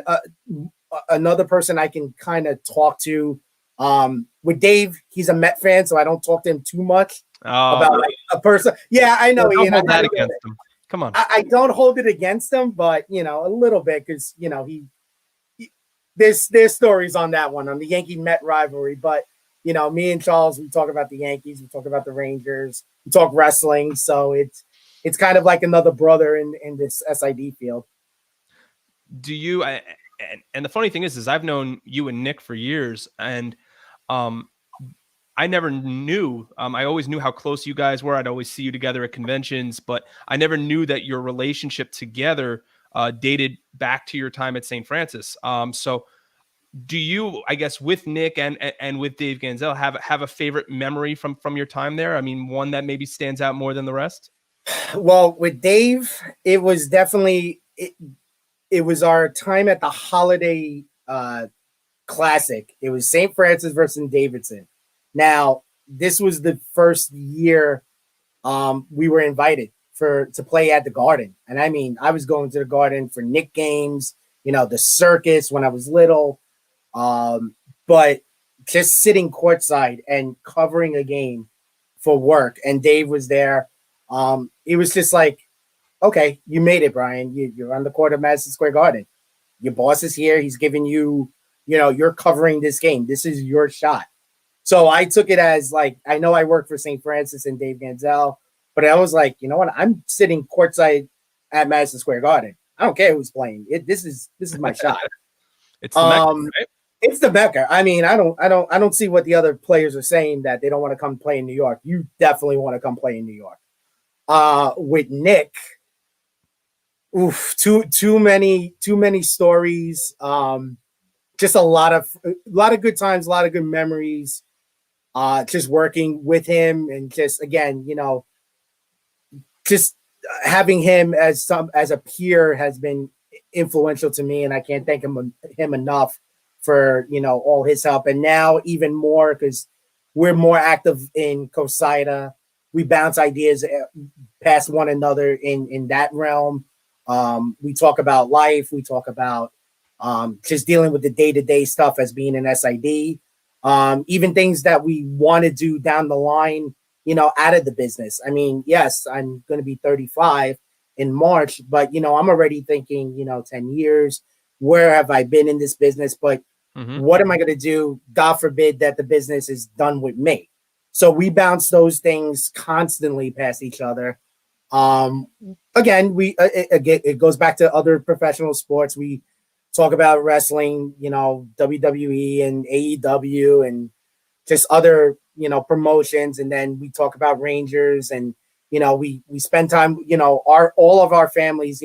another person I can kind of talk to. With Dave, he's a Met fan, so I don't talk to him too much about like a person. Yeah, I know. Don't hold that against him. Come on. I don't hold it against him, but a little bit because there's stories on that one, on the Yankee-Met rivalry. But me and Charles, we talk about the Yankees, we talk about the Rangers, we talk wrestling. So it's kind of like another brother in this SID field. Do you? And the funny thing is I've known you and Nick for years, and I never knew. I always knew how close you guys were. I'd always see you together at conventions, but I never knew that your relationship together dated back to your time at St. Francis. So do you, I guess, with Nick and with Dave Ganzel, have a favorite memory from your time there? I mean, one that maybe stands out more than the rest? Well, with Dave, it was definitely it was our time at the Holiday Classic. It was St. Francis versus Davidson. Now, this was the first year we were invited to play at the Garden. And I mean, I was going to the Garden for Nick games, the circus when I was little. But just sitting courtside and covering a game for work, and Dave was there. It was just like, okay, you made it, Brian. You're on the court of Madison Square Garden. Your boss is here. He's giving you, you're covering this game. This is your shot. So I took it as like, I know I work for St. Francis and Dave Ganzel, but I was like, you know what? I'm sitting courtside at Madison Square Garden. I don't care who's playing. This is my shot. It's the Mecca, right? It's the Mecca. I mean, I don't see what the other players are saying that they don't want to come play in New York. You definitely want to come play in New York. With Nick, too many stories. Just a lot of good times, a lot of good memories. Just working with him, and just again, just having him as a peer has been influential to me, and I can't thank him enough for all his help. And now even more because we're more active in COSIDA. We bounce ideas past one another in that realm. We talk about life. We talk about just dealing with the day-to-day stuff as being an SID. Even things that we want to do down the line, out of the business. I mean, yes, I'm going to be 35 in March, but, I'm already thinking, 10 years, where have I been in this business? But what am I going to do? God forbid that the business is done with me. So we bounce those things constantly past each other. Again, it goes back to other professional sports. We talk about wrestling, WWE and AEW and just other, promotions. And then we talk about Rangers, and, we spend time, all of our families,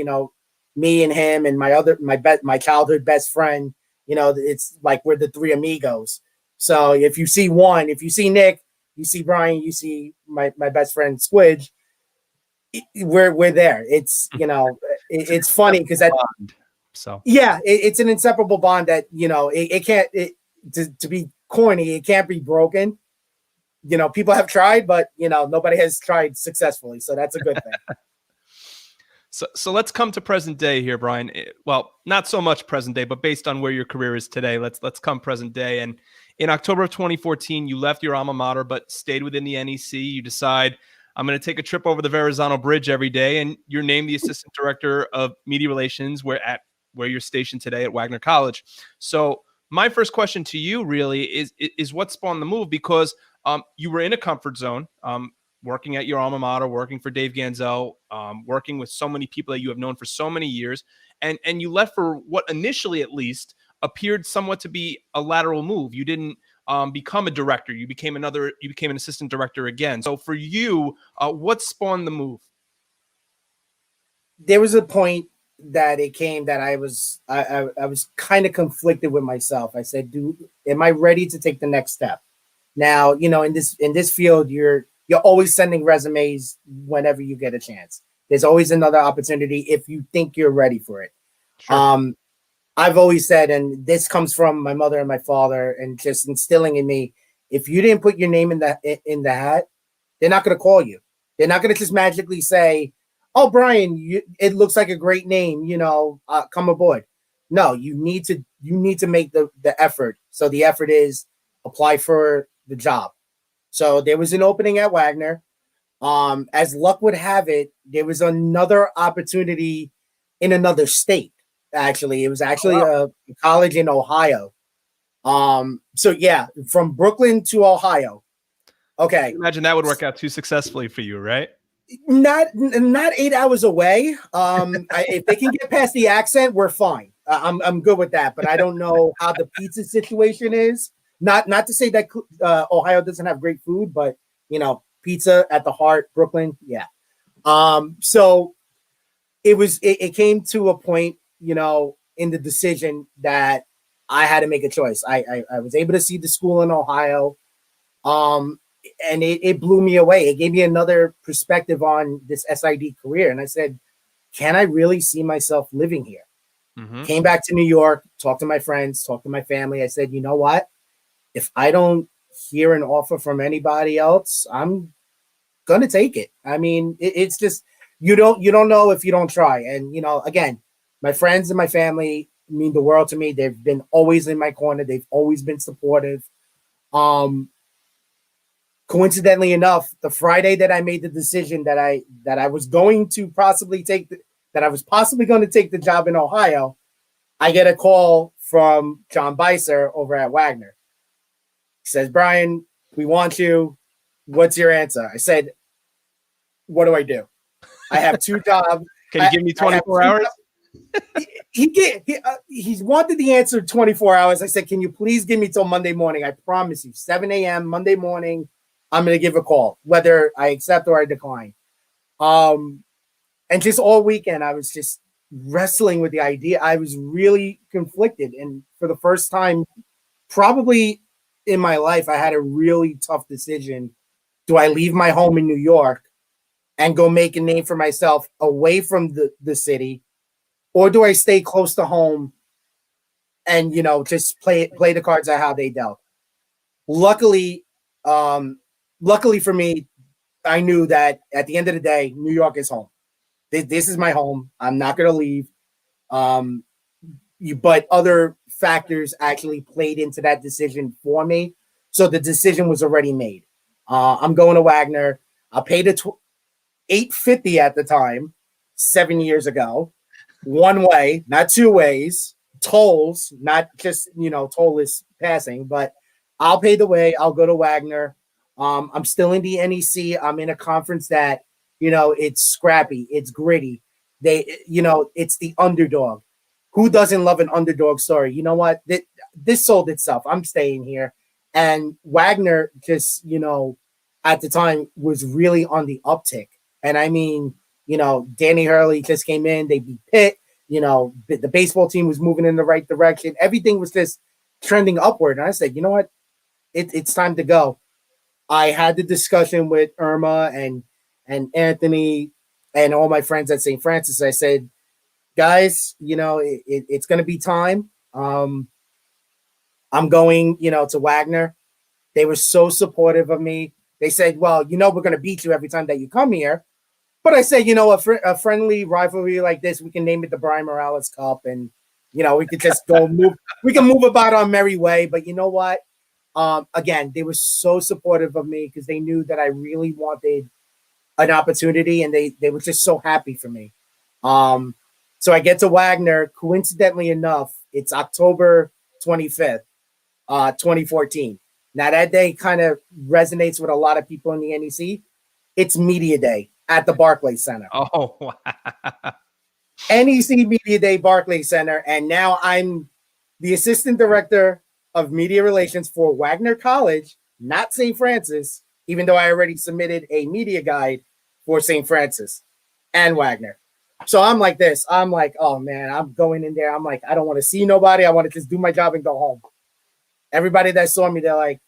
me and him and my childhood best friend, it's like we're the three amigos. So if you see Nick, you see Brian, you see my best friend Squidge, we're there. It's, it's funny because it's an inseparable bond that, it can't, to be corny, it can't be broken. People have tried, but, nobody has tried successfully. So that's a good thing. So let's come to present day here, Brian. Well, not so much present day, but based on where your career is today, let's come present day. And in October of 2014, you left your alma mater, but stayed within the NEC. You decide, I'm going to take a trip over the Verrazano Bridge every day, and you're named the assistant director of media relations where you're stationed today at Wagner College. So my first question to you really is what spawned the move, because you were in a comfort zone, working at your alma mater, working for Dave Ganzel, working with so many people that you have known for so many years, and you left for what initially, at least, appeared somewhat to be a lateral move. You didn't become a director. You became an assistant director again. So for you, what spawned the move? There was a point that it came that I was kind of conflicted with myself. I said, am I ready to take the next step? Now, in this field, you're always sending resumes whenever you get a chance. There's always another opportunity if you think you're ready for it. Sure. I've always said, and this comes from my mother and my father, and just instilling in me, if you didn't put your name in the hat, they're not going to call you. They're not going to just magically say, "Oh, Brian, it looks like a great name. Come aboard." No, you need to make the effort. So the effort is apply for the job. So there was an opening at Wagner. As luck would have it, there was another opportunity in another state. Actually, it was Oh, actually wow. a college in Ohio. So yeah, from Brooklyn to Ohio. Okay, Imagine that would work out too successfully for you, right? not 8 hours away. If they can get past the accent, we're fine. I'm good with that. But I don't know how the pizza situation is. Not to say that Ohio doesn't have great food, but pizza at the heart, Brooklyn, yeah. So it came to a point, in the decision that I had to make a choice. I was able to see the school in Ohio. Um, and it blew me away. It gave me another perspective on this SID career. And I said, can I really see myself living here? Mm-hmm. Came back to New York, talked to my friends, talked to my family. I said, you know what? If I don't hear an offer from anybody else, I'm gonna take it. I mean, it's just you don't know if you don't try. And again, my friends and my family mean the world to me. They've been always in my corner. They've always been supportive. Um, Coincidentally enough, the Friday that I made the decision that I was going to possibly that I was possibly going to take the job in Ohio, I get a call from John Beiser over at Wagner. He says, "Brian, we want you. What's your answer?" I said, "What do I do? I have two jobs. Can you give me I have 24 two hours? jobs." He's wanted the answer 24 hours. I said, "Can you please give me till Monday morning? I promise you, 7 a.m. Monday morning, I'm going to give a call, whether I accept or I decline." And just all weekend, I was just wrestling with the idea. I was really conflicted. And for the first time, probably in my life, I had a really tough decision. Do I leave my home in New York and go make a name for myself away from the city? Or do I stay close to home and just play the cards at how they dealt? Luckily, um, luckily for me, I knew that at the end of the day, New York is home. This is my home. I'm not going to leave. Um, but other factors actually played into that decision for me. So the decision was already made. I'm going to Wagner. I paid $850 at the time, 7 years ago, one way, not two ways, tolls, not just tollless passing, but I'll pay the way. I'll go to Wagner. I'm still in the NEC. I'm in a conference that it's scrappy, it's gritty. It's the underdog. Who doesn't love an underdog story? You know what? This sold itself. I'm staying here. And Wagner just, at the time was really on the uptick. And I mean, Danny Hurley just came in. They beat Pitt. The baseball team was moving in the right direction. Everything was just trending upward. And I said, you know what? It's time to go. I had the discussion with Irma and Anthony and all my friends at St. Francis. I said, guys, it's going to be time. I'm going, to Wagner. They were so supportive of me. They said, well, we're going to beat you every time that you come here. But I said, a friendly rivalry like this, we can name it the Brian Morales Cup. And, we could just we can move about our merry way. But you know what? Again, they were so supportive of me because they knew that I really wanted an opportunity, and they were just so happy for me. So I get to Wagner. Coincidentally enough, it's October 25th, 2014. Now that day kind of resonates with a lot of people in the NEC. It's Media Day at the Barclays Center. Oh, wow. NEC Media Day, Barclays Center, and now I'm the assistant director of media relations for Wagner College, not St. Francis, even though I already submitted a media guide for St. Francis and Wagner. So I'm like this. I'm like, oh man, I'm going in there. I'm like, I don't want to see nobody. I want to just do my job and go home. Everybody that saw me, they're like,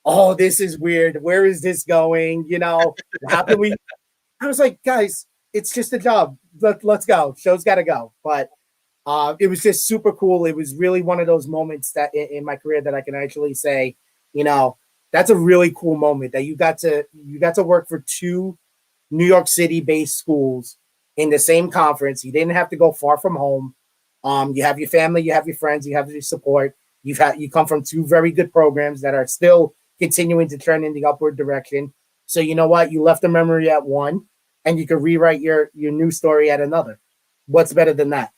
oh, this is weird. Where is this going? How can we? I was like, guys, it's just a job. Let's go. Show's got to go. But it was just super cool. It was really one of those moments that in my career that I can actually say, you know, that's a really cool moment that you got to work for two New York City based schools in the same conference. You didn't have to go far from home. You have your family, you have your friends, you have your support. You come from two very good programs that are still continuing to trend in the upward direction. So you know what? You left a memory at one, and you can rewrite your new story at another. What's better than that?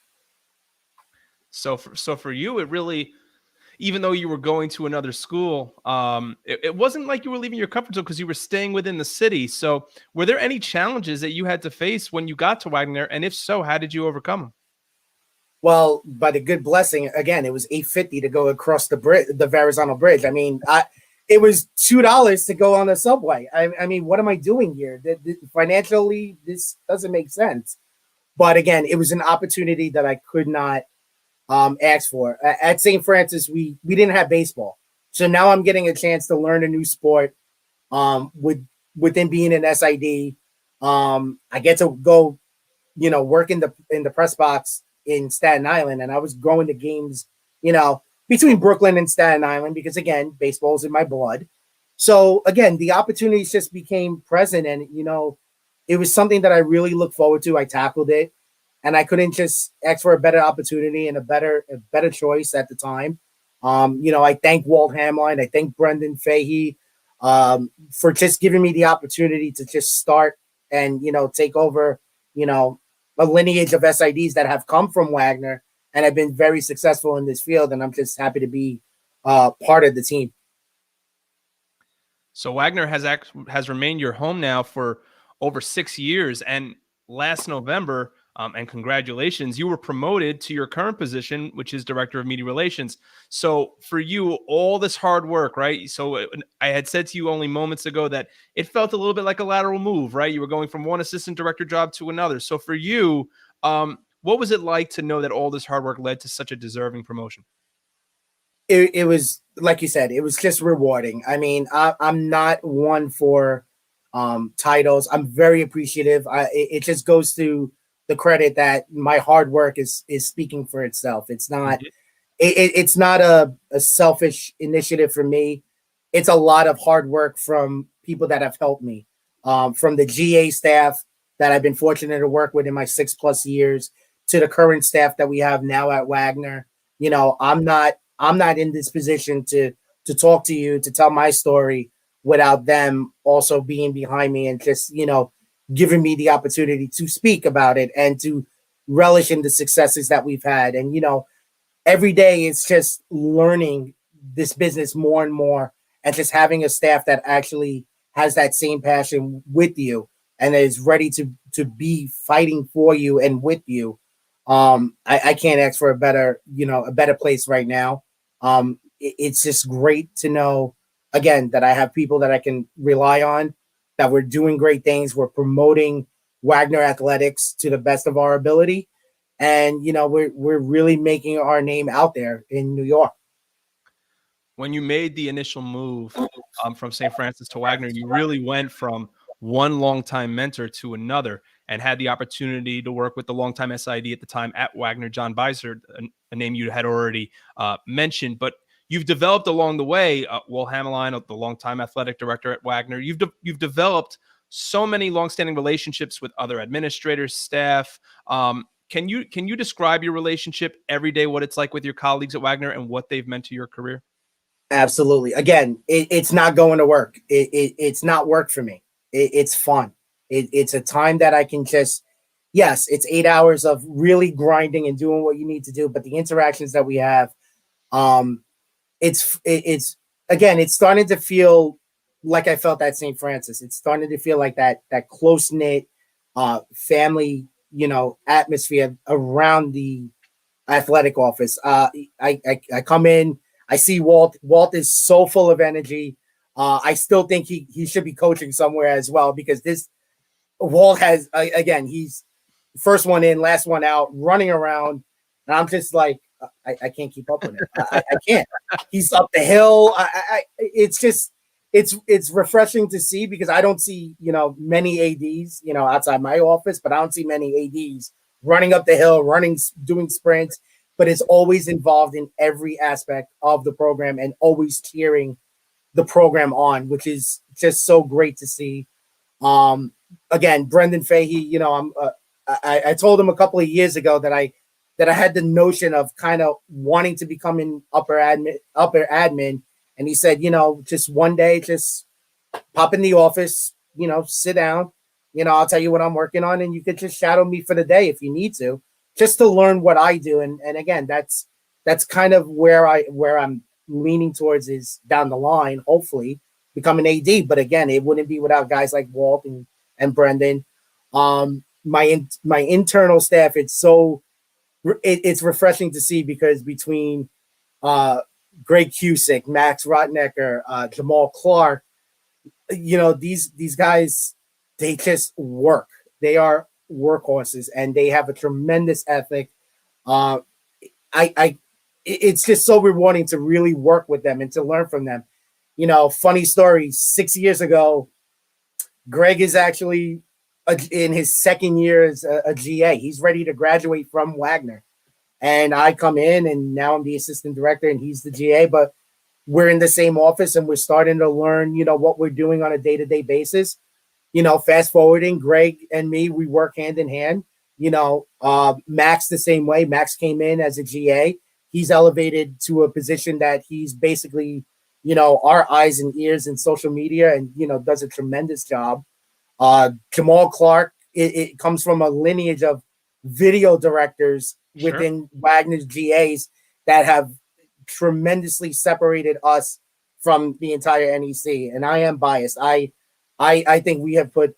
So for you, it really, even though you were going to another school, it wasn't like you were leaving your comfort zone because you were staying within the city. So were there any challenges that you had to face when you got to Wagner? And if so, how did you overcome them? Well, by the good blessing, again, it was $8.50 to go across the bridge, the Verrazano Bridge. I mean, it was $2 to go on the subway. I mean, what am I doing here? Financially, this doesn't make sense. But again, it was an opportunity that I could not ask for. At St. Francis, we didn't have baseball, so now I'm getting a chance to learn a new sport. Within being an SID, I get to go, work in the press box in Staten Island, and I was going to games, between Brooklyn and Staten Island because again, baseball's in my blood. So again, the opportunities just became present, and it was something that I really look forward to. I tackled it, and I couldn't just ask for a better opportunity and a better choice at the time. I thank Walt Hamline, I thank Brendan Fahey for just giving me the opportunity to just start and take over, a lineage of SIDs that have come from Wagner and have been very successful in this field. And I'm just happy to be part of the team. So Wagner has remained your home now for over 6 years, and last November, and congratulations, you were promoted to your current position, which is Director of Media Relations. So for you, all this hard work, right? So I had said to you only moments ago that it felt a little bit like a lateral move, right? You were going from one assistant director job to another. So for you, what was it like to know that all this hard work led to such a deserving promotion? It was, like you said, it was just rewarding. I mean, I'm not one for titles. I'm very appreciative. It just goes to the credit that my hard work is speaking for itself. It's not it's not a selfish initiative for me. It's a lot of hard work from people that have helped me, from the GA staff that I've been fortunate to work with in my 6+ years to the current staff that we have now at Wagner. I'm not in this position to talk to you, to tell my story without them also being behind me and just, giving me the opportunity to speak about it and to relish in the successes that we've had. And, every day it's just learning this business more and more and just having a staff that actually has that same passion with you and is ready to be fighting for you and with you. I can't ask for a better place right now. It's just great to know, again, that I have people that I can rely on, that we're doing great things. We're promoting Wagner athletics to the best of our ability. And, we're really making our name out there in New York. When you made the initial move from St. Francis to Wagner, you really went from one longtime mentor to another and had the opportunity to work with the longtime SID at the time at Wagner, John Beiser, a name you had already mentioned. But you've developed along the way, Walt Hamline, the longtime athletic director at Wagner. You've developed so many longstanding relationships with other administrators, staff. Can you describe your relationship every day, what it's like with your colleagues at Wagner and what they've meant to your career? Absolutely. Again, it's not going to work. It's not work for me. It's fun. It's a time that I can just, yes, it's 8 hours of really grinding and doing what you need to do. But the interactions that we have, it's again, it's starting to feel like I felt at St. Francis. It's starting to feel like that close knit family, atmosphere around the athletic office. I come in, I see Walt. Walt is so full of energy. I still think he should be coaching somewhere as well because this Walt has again, he's first one in, last one out, running around, and I'm just like, I can't keep up with him. I can't. He's up the hill. It's just it's refreshing to see because I don't see, many ADs, outside my office, but I don't see many ADs running up the hill, doing sprints, but it's always involved in every aspect of the program and always cheering the program on, which is just so great to see. Um, Again, Brendan Fahey, I told him a couple of years ago that I had the notion of kind of wanting to become an upper admin, and he said, just one day, just pop in the office, sit down, I'll tell you what I'm working on, and you could just shadow me for the day if you need to, just to learn what I do. And again, that's kind of where I'm leaning towards, is down the line, hopefully become an AD. But again, it wouldn't be without guys like Walt and Brendan. My internal staff, it's refreshing to see, because between uh, Greg Cusick, Max Rotnecker, Jamal Clark, these guys, they just work. They are workhorses, and they have a tremendous ethic. Uh, it's just so rewarding to really work with them and to learn from them. Funny story: 6 years ago, Greg is actually in his second year as a GA. He's ready to graduate from Wagner, and I come in, and now I'm the assistant director, and he's the GA. But we're in the same office, and we're starting to learn, what we're doing on a day-to-day basis. Fast forwarding, Greg and me, we work hand in hand. Max the same way. Max came in as a GA. He's elevated to a position that he's basically, our eyes and ears in social media, and, does a tremendous job. Jamal Clark, it comes from a lineage of video directors within Wagner's GAs that have tremendously separated us from the entire NEC. And I am biased. I think we have put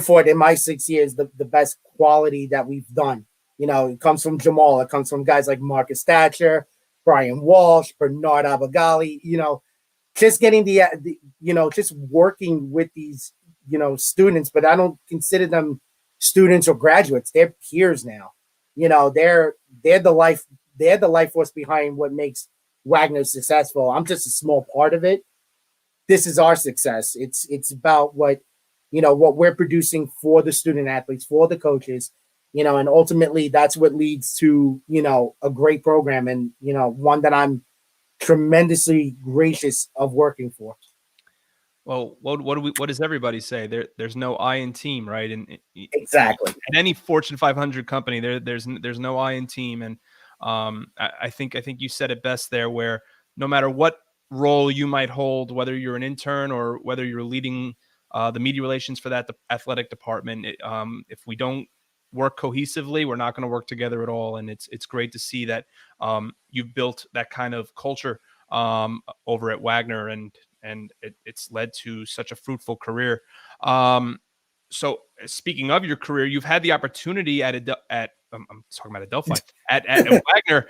forward in my 6 years the best quality that we've done. It comes from Jamal. It comes from guys like Marcus Thatcher, Brian Walsh, Bernard Abagali. Just getting just working with these, students, but I don't consider them students or graduates. They're peers now. They're the life force behind what makes Wagner successful. I'm just a small part of it. This is our success. It's about what we're producing for the student athletes, for the coaches, and ultimately that's what leads to, a great program, and, one that I'm tremendously gracious of working for. Well, what does everybody say? There's no I in team, right? And Exactly. in any Fortune 500 company, there's no I in team. And I think you said it best there, where no matter what role you might hold, whether you're an intern or whether you're leading the media relations for that athletic department, if we don't work cohesively, we're not going to work together at all. And it's great to see that you've built that kind of culture over at Wagner, and it's led to such a fruitful career. So speaking of your career, you've had the opportunity I'm talking about Adelphi at Wagner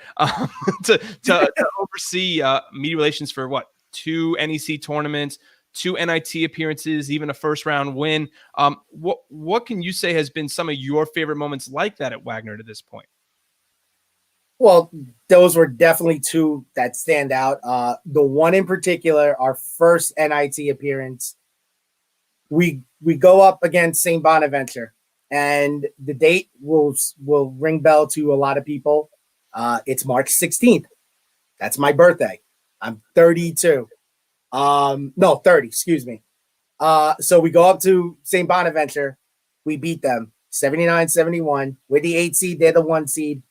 to oversee media relations for 2 NEC tournaments, 2 NIT appearances, even a first round win. What can you say has been some of your favorite moments like that at Wagner to this point? Well, those were definitely 2 that stand out. The one in particular, our first NIT appearance, we go up against St. Bonaventure, and the date will ring bell to a lot of people. It's March 16th. That's my birthday. I'm 32. No, 30, excuse me. So we go up to St. Bonaventure. We beat them 79-71. We're the 8 seed. They're the 1 seed.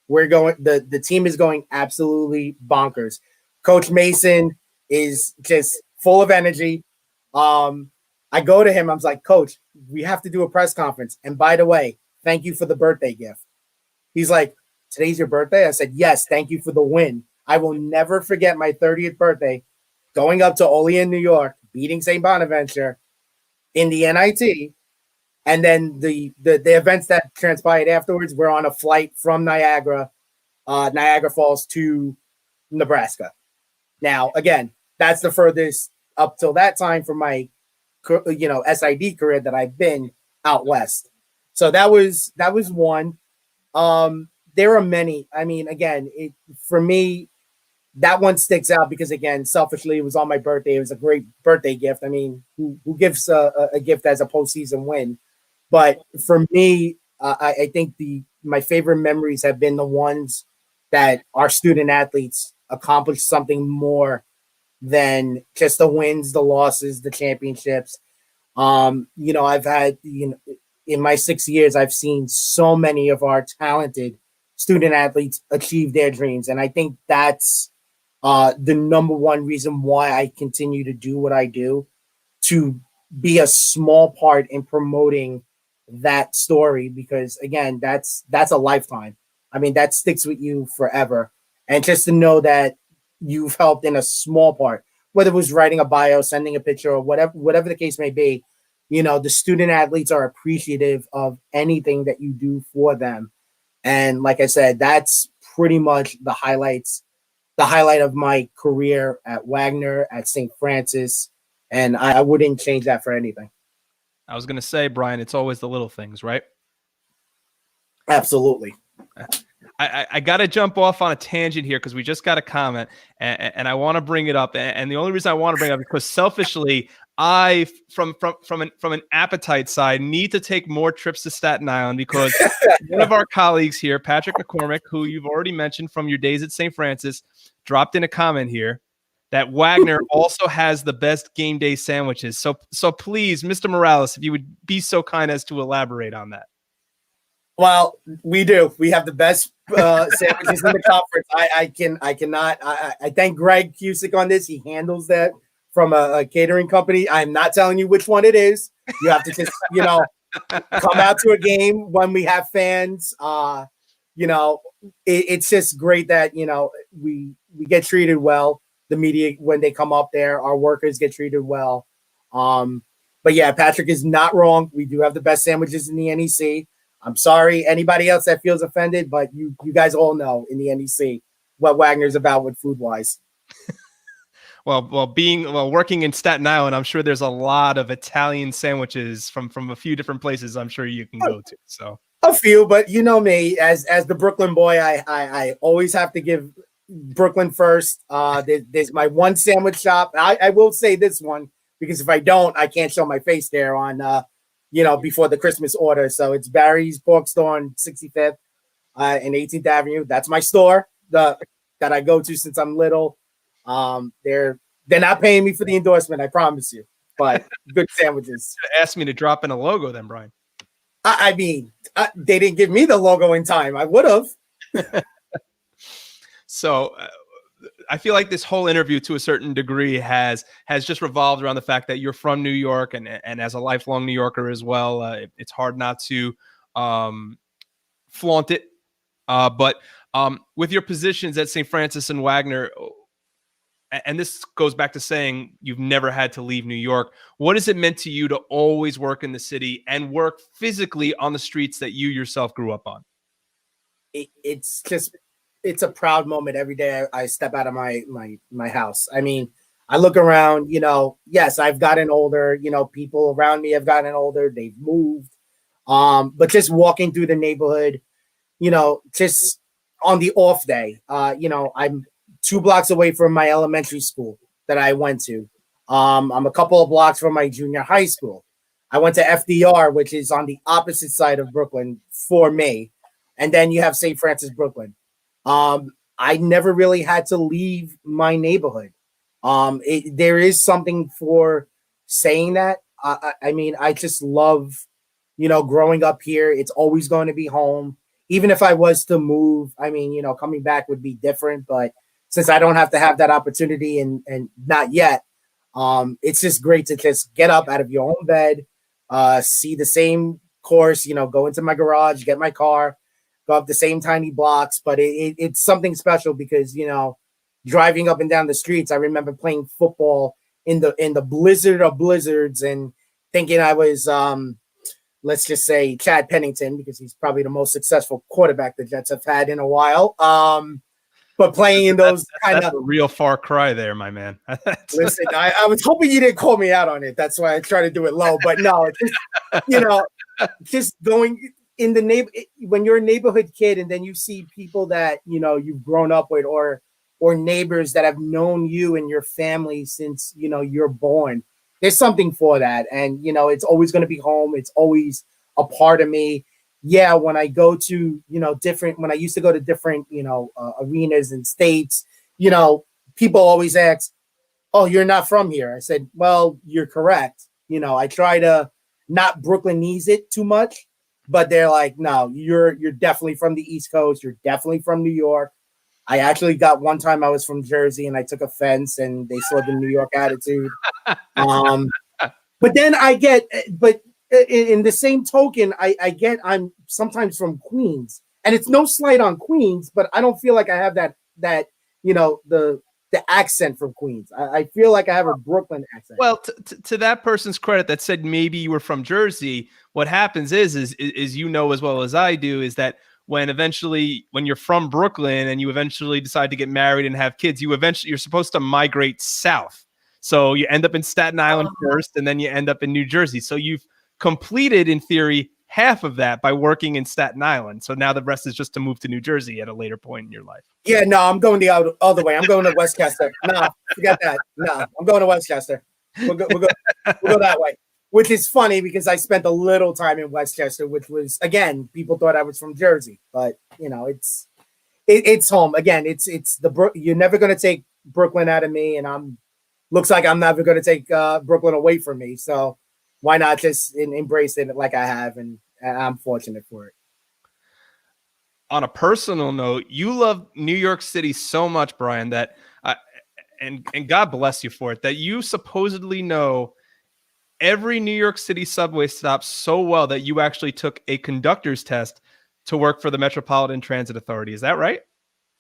We're going, the team is going absolutely bonkers. Coach Mason is just full of energy. I go to him. I was like, Coach, we have to do a press conference. And by the way, thank you for the birthday gift. He's like, today's your birthday? I said, yes, thank you for the win. I will never forget my 30th birthday, going up to Olean, New York, beating St. Bonaventure in the NIT. And then the events that transpired afterwards, we're on a flight from Niagara Falls to Nebraska. Now, again, that's the furthest up till that time from my, SID career that I've been out west. So that was one. There are many. I mean, again, for me, that one sticks out because, again, selfishly, it was on my birthday. It was a great birthday gift. I mean, who gives a gift as a postseason win? But for me, I think my favorite memories have been the ones that our student athletes accomplished something more than just the wins, the losses, the championships. I've had, in my 6 years, I've seen so many of our talented student athletes achieve their dreams. And I think that's the number one reason why I continue to do what I do, to be a small part in promoting that story, because again, that's a lifetime. I mean, that sticks with you forever. And just to know that you've helped in a small part, whether it was writing a bio, sending a picture, or whatever the case may be, the student athletes are appreciative of anything that you do for them. And like I said, that's pretty much the highlight of my career at Wagner, at St. Francis, and I wouldn't change that for anything. I was going to say, Brian, it's always the little things, right? Absolutely. I got to jump off on a tangent here because we just got a comment, and I want to bring it up. And the only reason I want to bring it up is because selfishly, I, from an appetite side, need to take more trips to Staten Island, because one of our colleagues here, Patrick McCormick, who you've already mentioned from your days at St. Francis, dropped in a comment here that Wagner also has the best game day sandwiches. So please, Mr. Morales, if you would be so kind as to elaborate on that. Well, we do. We have the best sandwiches in the conference. I thank Greg Cusick on this. He handles that from a catering company. I'm not telling you which one it is. You have to just, come out to a game when we have fans. It's just great that, we get treated well. The media, when they come up there, our workers get treated well. But yeah, Patrick is not wrong. We do have the best sandwiches in the NEC. I'm sorry, anybody else that feels offended, but you guys all know in the NEC what Wagner's about with food wise. Well, working in Staten Island, I'm sure there's a lot of Italian sandwiches from a few different places I'm sure you can go to. So a few, but you know me, as the Brooklyn boy, I always have to give Brooklyn first. There's my one sandwich shop. I will say this one, because if I don't, I can't show my face there on before the Christmas order. So it's Barry's Pork Store on 65th and 18th Avenue. That's my store that I go to since I'm little. They're not paying me for the endorsement, I promise you, but good sandwiches. Ask me to drop in a logo then, Brian. I mean, they didn't give me the logo in time. I would have. So I feel like this whole interview, to a certain degree, has just revolved around the fact that you're from New York, and as a lifelong New Yorker as well, it's hard not to flaunt it. But with your positions at St. Francis and Wagner, and this goes back to saying you've never had to leave New York, what has it meant to you to always work in the city and work physically on the streets that you yourself grew up on? It's a proud moment every day I step out of my house. I mean, I look around, yes, I've gotten older, people around me have gotten older, they've moved. But just walking through the neighborhood, just on the off day, I'm 2 blocks away from my elementary school that I went to. I'm a couple of blocks from my junior high school. I went to FDR, which is on the opposite side of Brooklyn for me. And then you have St. Francis, Brooklyn. I never really had to leave my neighborhood. There is something for saying that. I mean, I just love, growing up here. It's always going to be home. Even if I was to move, I mean, coming back would be different. But since I don't have to have that opportunity and not yet, it's just great to just get up out of your own bed, see the same course, go into my garage, get my car, go up the same tiny blocks. But it's something special because, driving up and down the streets, I remember playing football in the blizzard of blizzards and thinking I was, let's just say, Chad Pennington, because he's probably the most successful quarterback the Jets have had in a while. But playing in those that's a real far cry there, my man. Listen, I was hoping you didn't call me out on it. That's why I try to do it low. But no, it's just, just going in the when you're a neighborhood kid and then you see people that, you've grown up with or or neighbors that have known you and your family since, you're born. There's something for that. And, it's always going to be home. It's always a part of me. Yeah. When I go to, when I used to go to different, arenas and states, people always ask, "Oh, you're not from here." I said, "Well, you're correct." I try to not Brooklynese it too much, but they're like, "No, you're definitely from the East Coast. You're definitely from New York." I actually got one time I was from Jersey and I took offense and they saw the New York attitude. But then but in the same token, I get I'm sometimes from Queens, and it's no slight on Queens, but I don't feel like I have that the accent from Queens. I feel like I have a Brooklyn accent. Well, to that person's credit that said maybe you were from Jersey, what happens is as well as I do, is that when you're from Brooklyn and you eventually decide to get married and have kids, you're supposed to migrate south. So you end up in Staten Island first, and then you end up in New Jersey. So you've completed, in theory, half of that by working in Staten Island. So now the rest is just to move to New Jersey at a later point in your life. Yeah, no, I'm going the other way. I'm going to Westchester. No, forget that. No, I'm going to Westchester. We'll go that way. Which is funny because I spent a little time in Westchester, which was, again, people thought I was from Jersey, but it's home. Again, it's you're never going to take Brooklyn out of me, and looks like I'm never going to take Brooklyn away from me. So why not just embrace it like I have, and I'm fortunate for it. On a personal note, you love New York City so much, Brian, that and God bless you for it, that you supposedly know every New York City subway stop so well that you actually took a conductor's test to work for the Metropolitan Transit Authority. Is that right?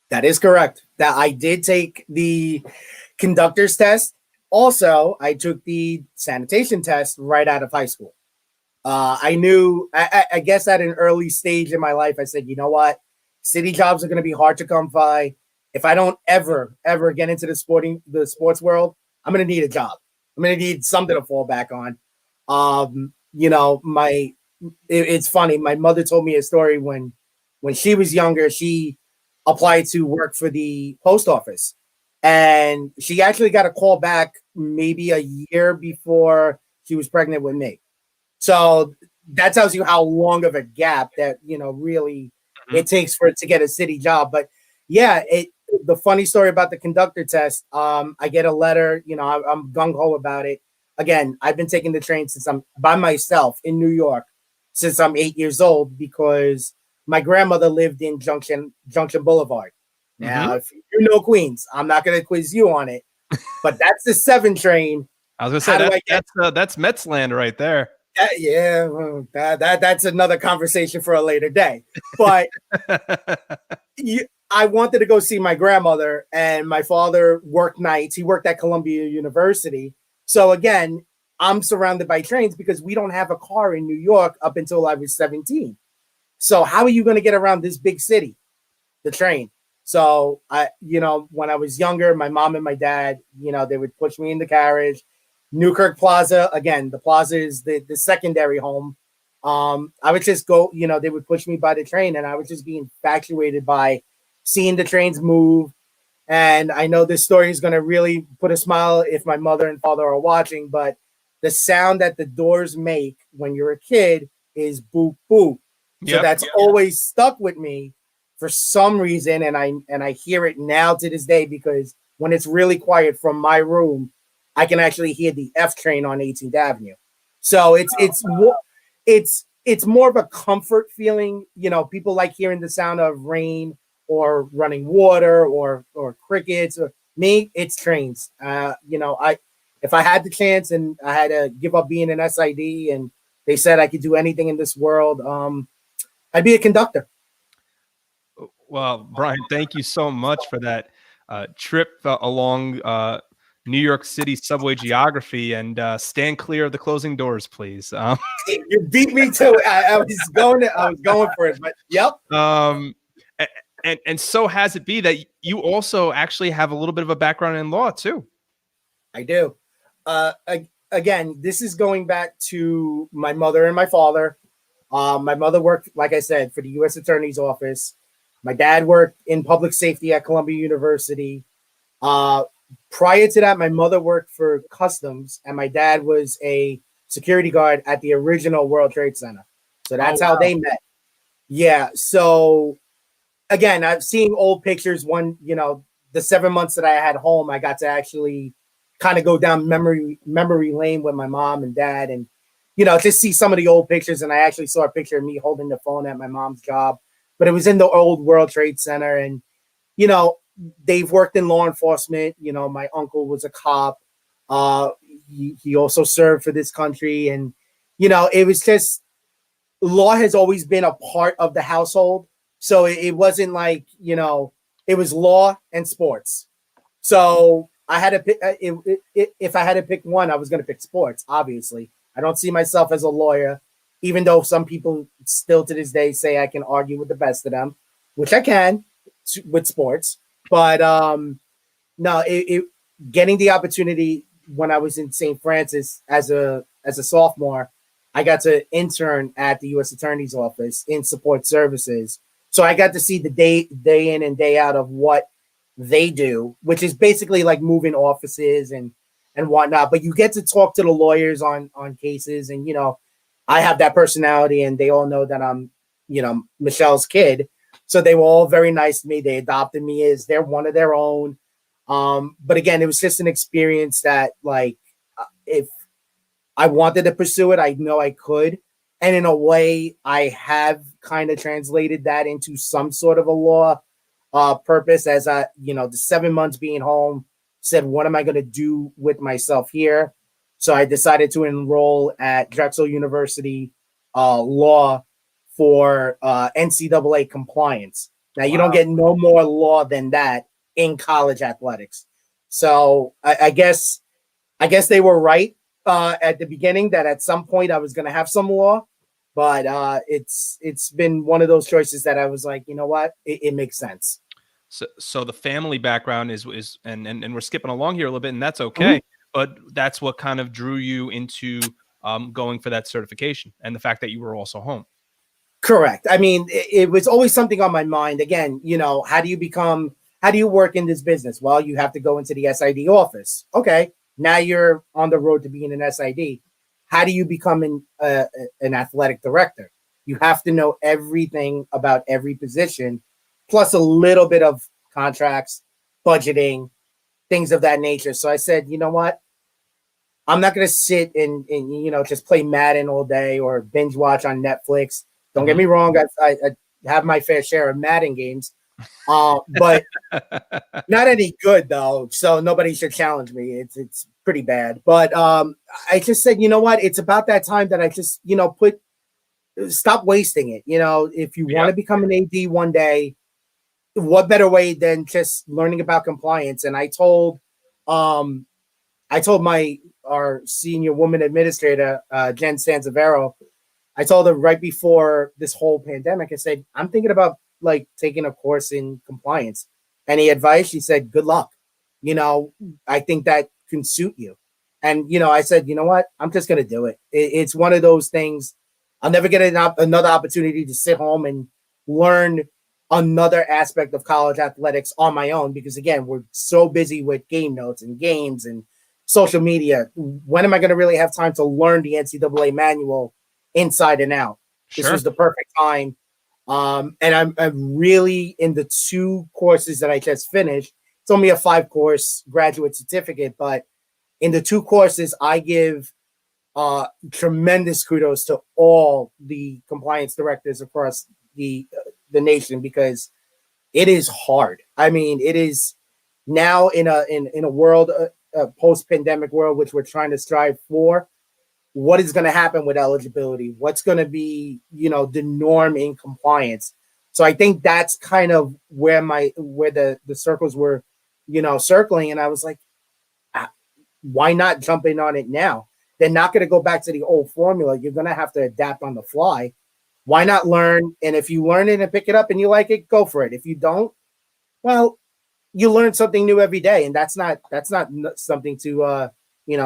That is correct. That I did take the conductor's test. Also, I took the sanitation test right out of high school. I knew, I guess at an early stage in my life, I said, you know what? City jobs are going to be hard to come by. If I don't ever get into the sports world, I'm going to need a job. I'm going to need something to fall back on. It's funny. My mother told me a story when she was younger, she applied to work for the post office, and she actually got a call back maybe a year before she was pregnant with me. So that tells you how long of a gap that, really it takes for it to get a city job. But yeah, the funny story about the conductor test, I get a letter, I'm gung-ho about it. Again, I've been taking the train since I'm by myself in New York since I'm 8 years old, because my grandmother lived in Junction Boulevard. Now, if you know Queens, I'm not going to quiz you on it, but that's the 7 train. I was going to say that's Mets land right there. That's another conversation for a later day. But I wanted to go see my grandmother, and my father worked nights. He worked at Columbia University. So again, I'm surrounded by trains because we don't have a car in New York up until I was 17. So how are you going to get around this big city? The train. So when I was younger, my mom and my dad, they would push me in the carriage. Newkirk Plaza, again, the plaza is the secondary home. I would just go, they would push me by the train, and I would just be infatuated by seeing the trains move. And I know this story is going to really put a smile if my mother and father are watching, but the sound that the doors make when you're a kid is boop, boop. So that's always stuck with me for some reason. And I hear it now to this day, because when it's really quiet from my room, I can actually hear the F train on 18th Avenue. So it's more of a comfort feeling. People like hearing the sound of rain or running water or crickets. Me, it's trains. If I had the chance and I had to give up being an SID and they said I could do anything in this world, I'd be a conductor. Well, Brian, thank you so much for that trip along New York City subway geography, and stand clear of the closing doors, please. You beat me to it. I was going for it, but yep. And so has it be that you also actually have a little bit of a background in law too. I do. Again, this is going back to my mother and my father. My mother worked, like I said, for the U.S. Attorney's Office. My dad worked in public safety at Columbia University. Uh, Prior to that, my mother worked for customs, and my dad was a security guard at the original World Trade Center. So Oh, that's how wow. they met. Yeah. So again, I've seen old pictures. One, the 7 months that I had home, I got to actually kind of go down memory lane with my mom and dad, and just see some of the old pictures. And I actually saw a picture of me holding the phone at my mom's job, but it was in the old World Trade Center, and you know they've worked in law enforcement. My uncle was a cop. Uh, he also served for this country, and it was just law has always been a part of the household. So it wasn't like, it was law and sports. So I had to pick, if I had to pick one, I was going to pick sports, obviously. I don't see myself as a lawyer, even though some people still to this day say I can argue with the best of them, which I can with sports. But no, getting the opportunity when I was in St. Francis as a sophomore, I got to intern at the U.S. Attorney's Office in support services. So I got to see the day in and day out of what they do, which is basically like moving offices and whatnot. But you get to talk to the lawyers on cases, and I have that personality, and they all know that I'm Michelle's kid. So they were all very nice to me. They adopted me as they're one of their own. But again, it was just an experience that, like, if I wanted to pursue it, I know I could. And in a way, I have kind of translated that into some sort of a law purpose, as the 7 months being home, said, what am I going to do with myself here? So I decided to enroll at Drexel University Law for NCAA compliance. Now, you don't Wow. get no more law than that in college athletics. So I guess they were right at the beginning that at some point I was going to have some law, but it's been one of those choices that I was like, you know what, it makes sense. So the family background is and we're skipping along here a little bit, and that's Mhm. okay. But that's what kind of drew you into going for that certification, and the fact that you were also home. Correct. I mean, it was always something on my mind. Again, how do you work in this business? Well, you have to go into the SID office. Okay, now you're on the road to being an SID. How do you become an athletic director? You have to know everything about every position, plus a little bit of contracts, budgeting, things of that nature. So I said, you know what? I'm not going to sit and just play Madden all day or binge watch on Netflix. Don't get Mhm. me wrong, I have my fair share of Madden games, but not any good though. So nobody should challenge me. It's pretty bad. But I just said, you know what? It's about that time that I just stop wasting it. If you want Yeah. to become an AD one day, what better way than just learning about compliance? And um, I told our senior woman administrator, Jen Sanzavero, I told her right before this whole pandemic, I said, I'm thinking about like taking a course in compliance. Any advice? She said, good luck. You know, I think that can suit you. And, I said, you know what? I'm just going to do it. It's one of those things. I'll never get another opportunity to sit home and learn another aspect of college athletics on my own, because again, we're so busy with game notes and games and social media. When am I going to really have time to learn the NCAA manual inside and out? This Sure. was the perfect time. And I'm really in the two courses that I just finished. It's only a 5-course graduate certificate, but in the two courses, I give tremendous kudos to all the compliance directors across the nation, because it is hard. I mean, it is now in a world, a post pandemic world, which we're trying to strive for. What is going to happen with eligibility? What's going to be, the norm in compliance? So I think that's kind of where the circles were, circling, and I was like, why not jump in on it now? They're not going to go back to the old formula. You're going to have to adapt on the fly. Why not learn? And if you learn it and pick it up and you like it, go for it. If you don't, well, you learn something new every day, and that's not something to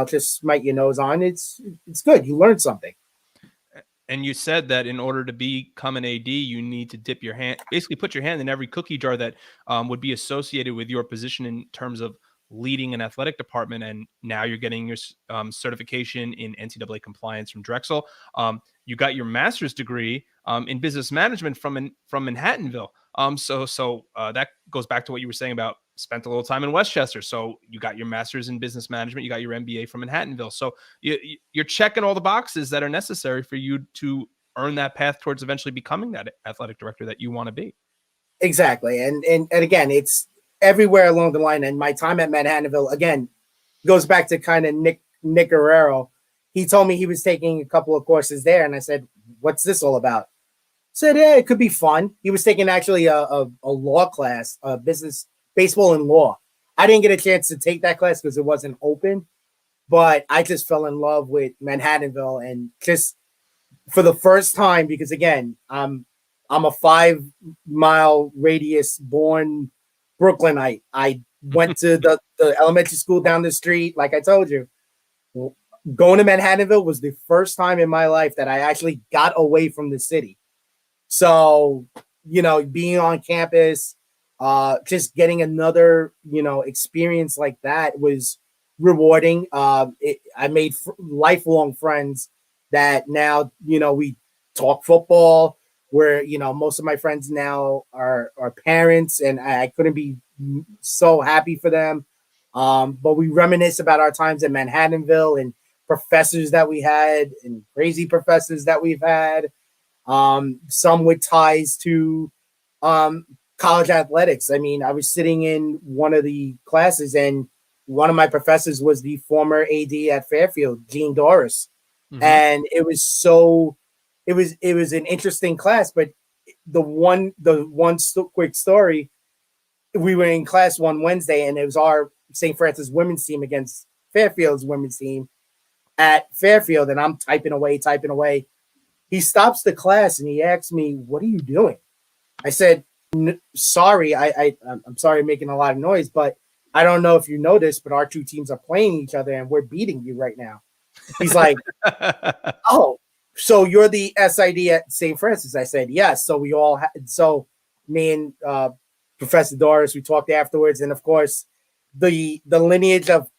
just smite your nose on. It's good. You learn something. And you said that in order to become an AD, you need to dip your hand, basically put your hand in every cookie jar that would be associated with your position in terms of leading an athletic department, and now you're getting your certification in NCAA compliance from Drexel. You got your master's degree in business management from Manhattanville. So that goes back to what you were saying about spent a little time in Westchester. So you got your master's in business management, you got your MBA from Manhattanville. So you're checking all the boxes that are necessary for you to earn that path towards eventually becoming that athletic director that you want to be. Exactly. And again, it's everywhere along the line. And my time at Manhattanville, again, goes back to kind of Nick Guerrero. He told me he was taking a couple of courses there. And I said, what's this all about? Said, yeah, it could be fun. He was taking actually a law class, business, baseball and law. I didn't get a chance to take that class because it wasn't open, but I just fell in love with Manhattanville, and just for the first time, because again, I'm a 5-mile radius born Brooklynite. I went to the elementary school down the street. Like I told you, going to Manhattanville was the first time in my life that I actually got away from the city. So, being on campus, just getting another, experience like that was rewarding. I made lifelong friends that now, we talk football, where, most of my friends now are parents, and I couldn't be so happy for them. But we reminisce about our times at Manhattanville and professors that we had and crazy professors that we've had. Some with ties to college athletics. I mean, I was sitting in one of the classes, and one of my professors was the former AD at Fairfield, Gene Doris. Mm-hmm. And it was an interesting class. But the one quick story, we were in class one Wednesday, and it was our St. Francis women's team against Fairfield's women's team at Fairfield, and I'm typing away. He stops the class and he asks me, "What are you doing?" I said, "Sorry, I'm sorry I'm making a lot of noise, but I don't know if you noticed, but our two teams are playing each other and we're beating you right now." He's like, "Oh, so you're the SID at St. Francis?" I said, "Yes." So we all so me and Professor Doris, we talked afterwards, and of course, the lineage of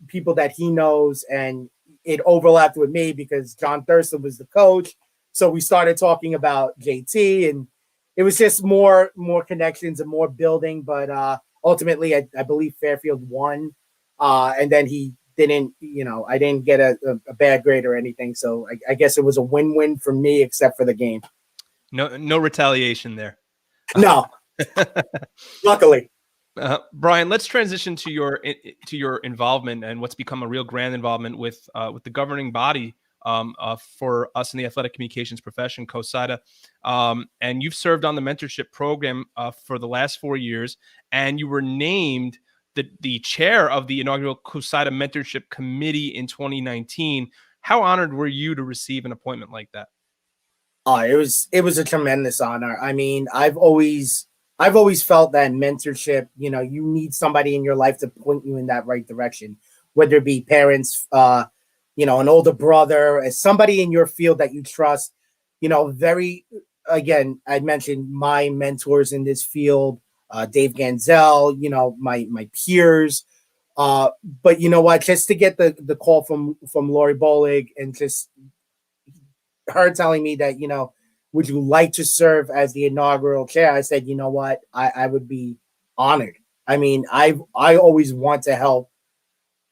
people that he knows, and it overlapped with me because John Thurston was the coach. So we started talking about JT, and it was just more connections and more building. But ultimately, I believe Fairfield won. And then he didn't, I didn't get a bad grade or anything. So I guess it was a win-win for me, except for the game. No retaliation there. No, luckily. Brian, let's transition to your involvement and what's become a real grand involvement with the governing body for us in the athletic communications profession, COSIDA. And you've served on the mentorship program for the last 4 years, and you were named the chair of the inaugural COSIDA Mentorship Committee in 2019. How honored were you to receive an appointment like that? It was a tremendous honor. I mean, I've always felt that mentorship, you need somebody in your life to point you in that right direction, whether it be parents, an older brother, somebody in your field that you trust. Again, I mentioned my mentors in this field, Dave Ganzel, my peers. But you know what? Just to get the call from Lori Bolig, and just her telling me that, would you like to serve as the inaugural chair? I said, you know what? I would be honored. I mean, I always want to help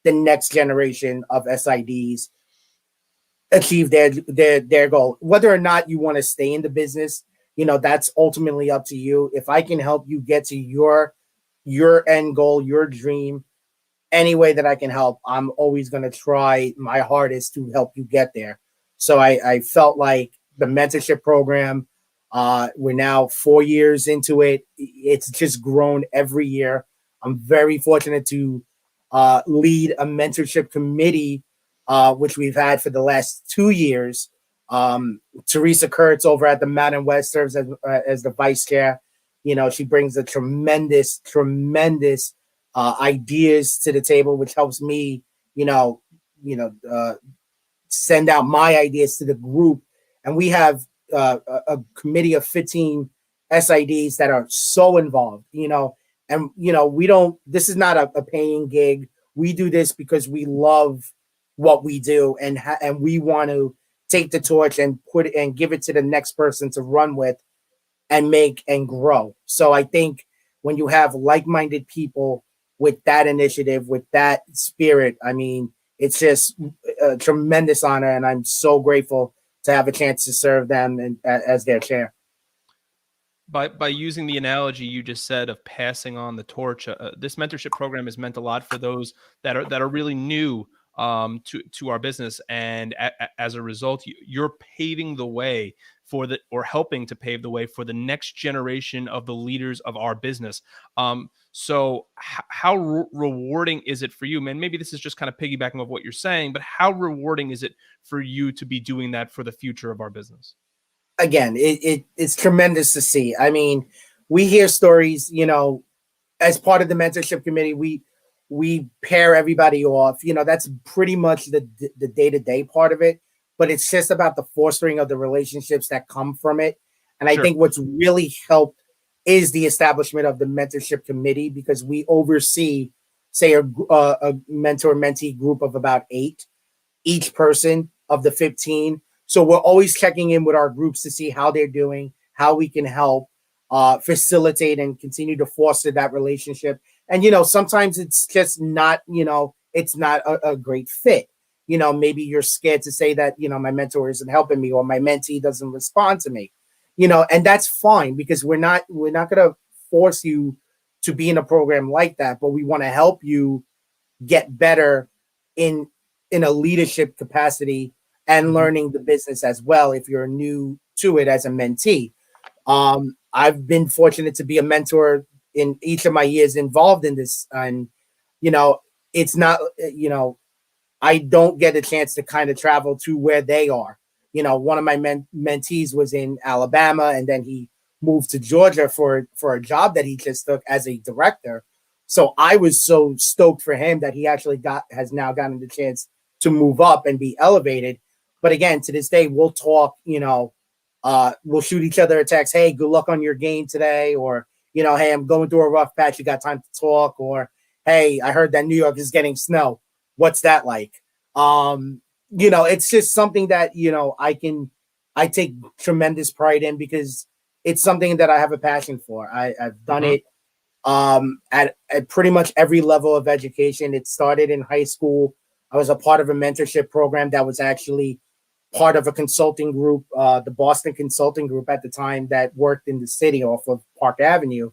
the next generation of SIDs achieve their goal. Whether or not you want to stay in the business, that's ultimately up to you. If I can help you get to your end goal, your dream, any way that I can help, I'm always going to try my hardest to help you get there. So I felt like the mentorship program, we're now 4 years into it. It's just grown every year. I'm very fortunate to lead a mentorship committee, which we've had for the last 2 years. Teresa Kurtz over at the Mountain West serves as the vice chair. She brings a tremendous ideas to the table, which helps me, send out my ideas to the group. And we have a committee of 15 SIDs that are so involved, And, this is not a paying gig. We do this because we love what we do, and we want to take the torch and put it and give it to the next person to run with and make and grow. So I think when you have like-minded people with that initiative, with that spirit, I mean, it's just a tremendous honor, and I'm so grateful to have a chance to serve them as their chair. By using the analogy you just said of passing on the torch, this mentorship program has meant a lot for those that are really new to our business, and as a result, you're paving the way or helping to pave the way for the next generation of the leaders of our business. So how rewarding is it for you, man? Maybe this is just kind of piggybacking off what you're saying, but how rewarding is it for you to be doing that for the future of our business? Again, it's tremendous to see. I mean, we hear stories, as part of the mentorship committee, we pair everybody off. That's pretty much the day-to-day part of it, but it's just about the fostering of the relationships that come from it. And I think what's really helped is the establishment of the mentorship committee, because we oversee, say, a mentor-mentee group of about 8, each person of the 15. So we're always checking in with our groups to see how they're doing, how we can help facilitate and continue to foster that relationship. And, sometimes it's just not, it's not a great fit. Maybe you're scared to say that, my mentor isn't helping me, or my mentee doesn't respond to me, and that's fine, because we're not going to force you to be in a program like that, but we want to help you get better in a leadership capacity and learning the business as well if you're new to it as a mentee. I've been fortunate to be a mentor in each of my years involved in this, and it's not, I don't get a chance to kind of travel to where they are. One of my mentees was in Alabama, and then he moved to Georgia for a job that he just took as a director. So I was so stoked for him that he actually has now gotten the chance to move up and be elevated. But again, to this day, we'll talk, we'll shoot each other a text. Hey, good luck on your game today. Or, hey, I'm going through a rough patch. You got time to talk? Or, hey, I heard that New York is getting snow. What's that like? It's just something that, I take tremendous pride in, because it's something that I have a passion for. I've done it at pretty much every level of education. It started in high school. I was a part of a mentorship program that was actually part of a consulting group, the Boston Consulting Group at the time, that worked in the city off of Park Avenue.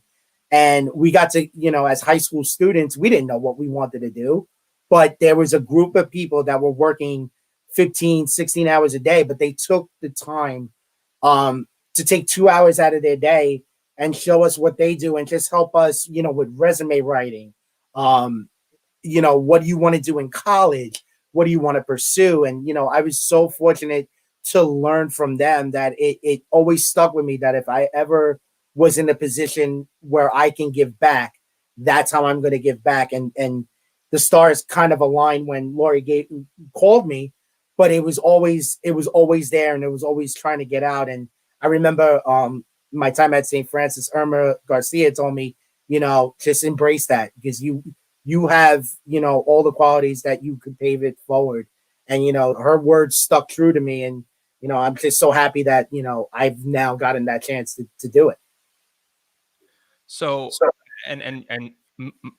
And we got to, as high school students, we didn't know what we wanted to do, but there was a group of people that were working 15, 16 hours a day, but they took the time to take 2 hours out of their day and show us what they do, and just help us, with resume writing. What do you want to do in college? What do you want to pursue? And, I was so fortunate to learn from them that it always stuck with me that if I ever was in a position where I can give back, that's how I'm going to give back. And the stars kind of aligned when Lori called me, but it was always there, and it was always trying to get out. And I remember my time at St. Francis, Irma Garcia told me, just embrace that, because you have, all the qualities that you could pave it forward. And, her words stuck true to me. And, I'm just so happy that, I've now gotten that chance to do it. So and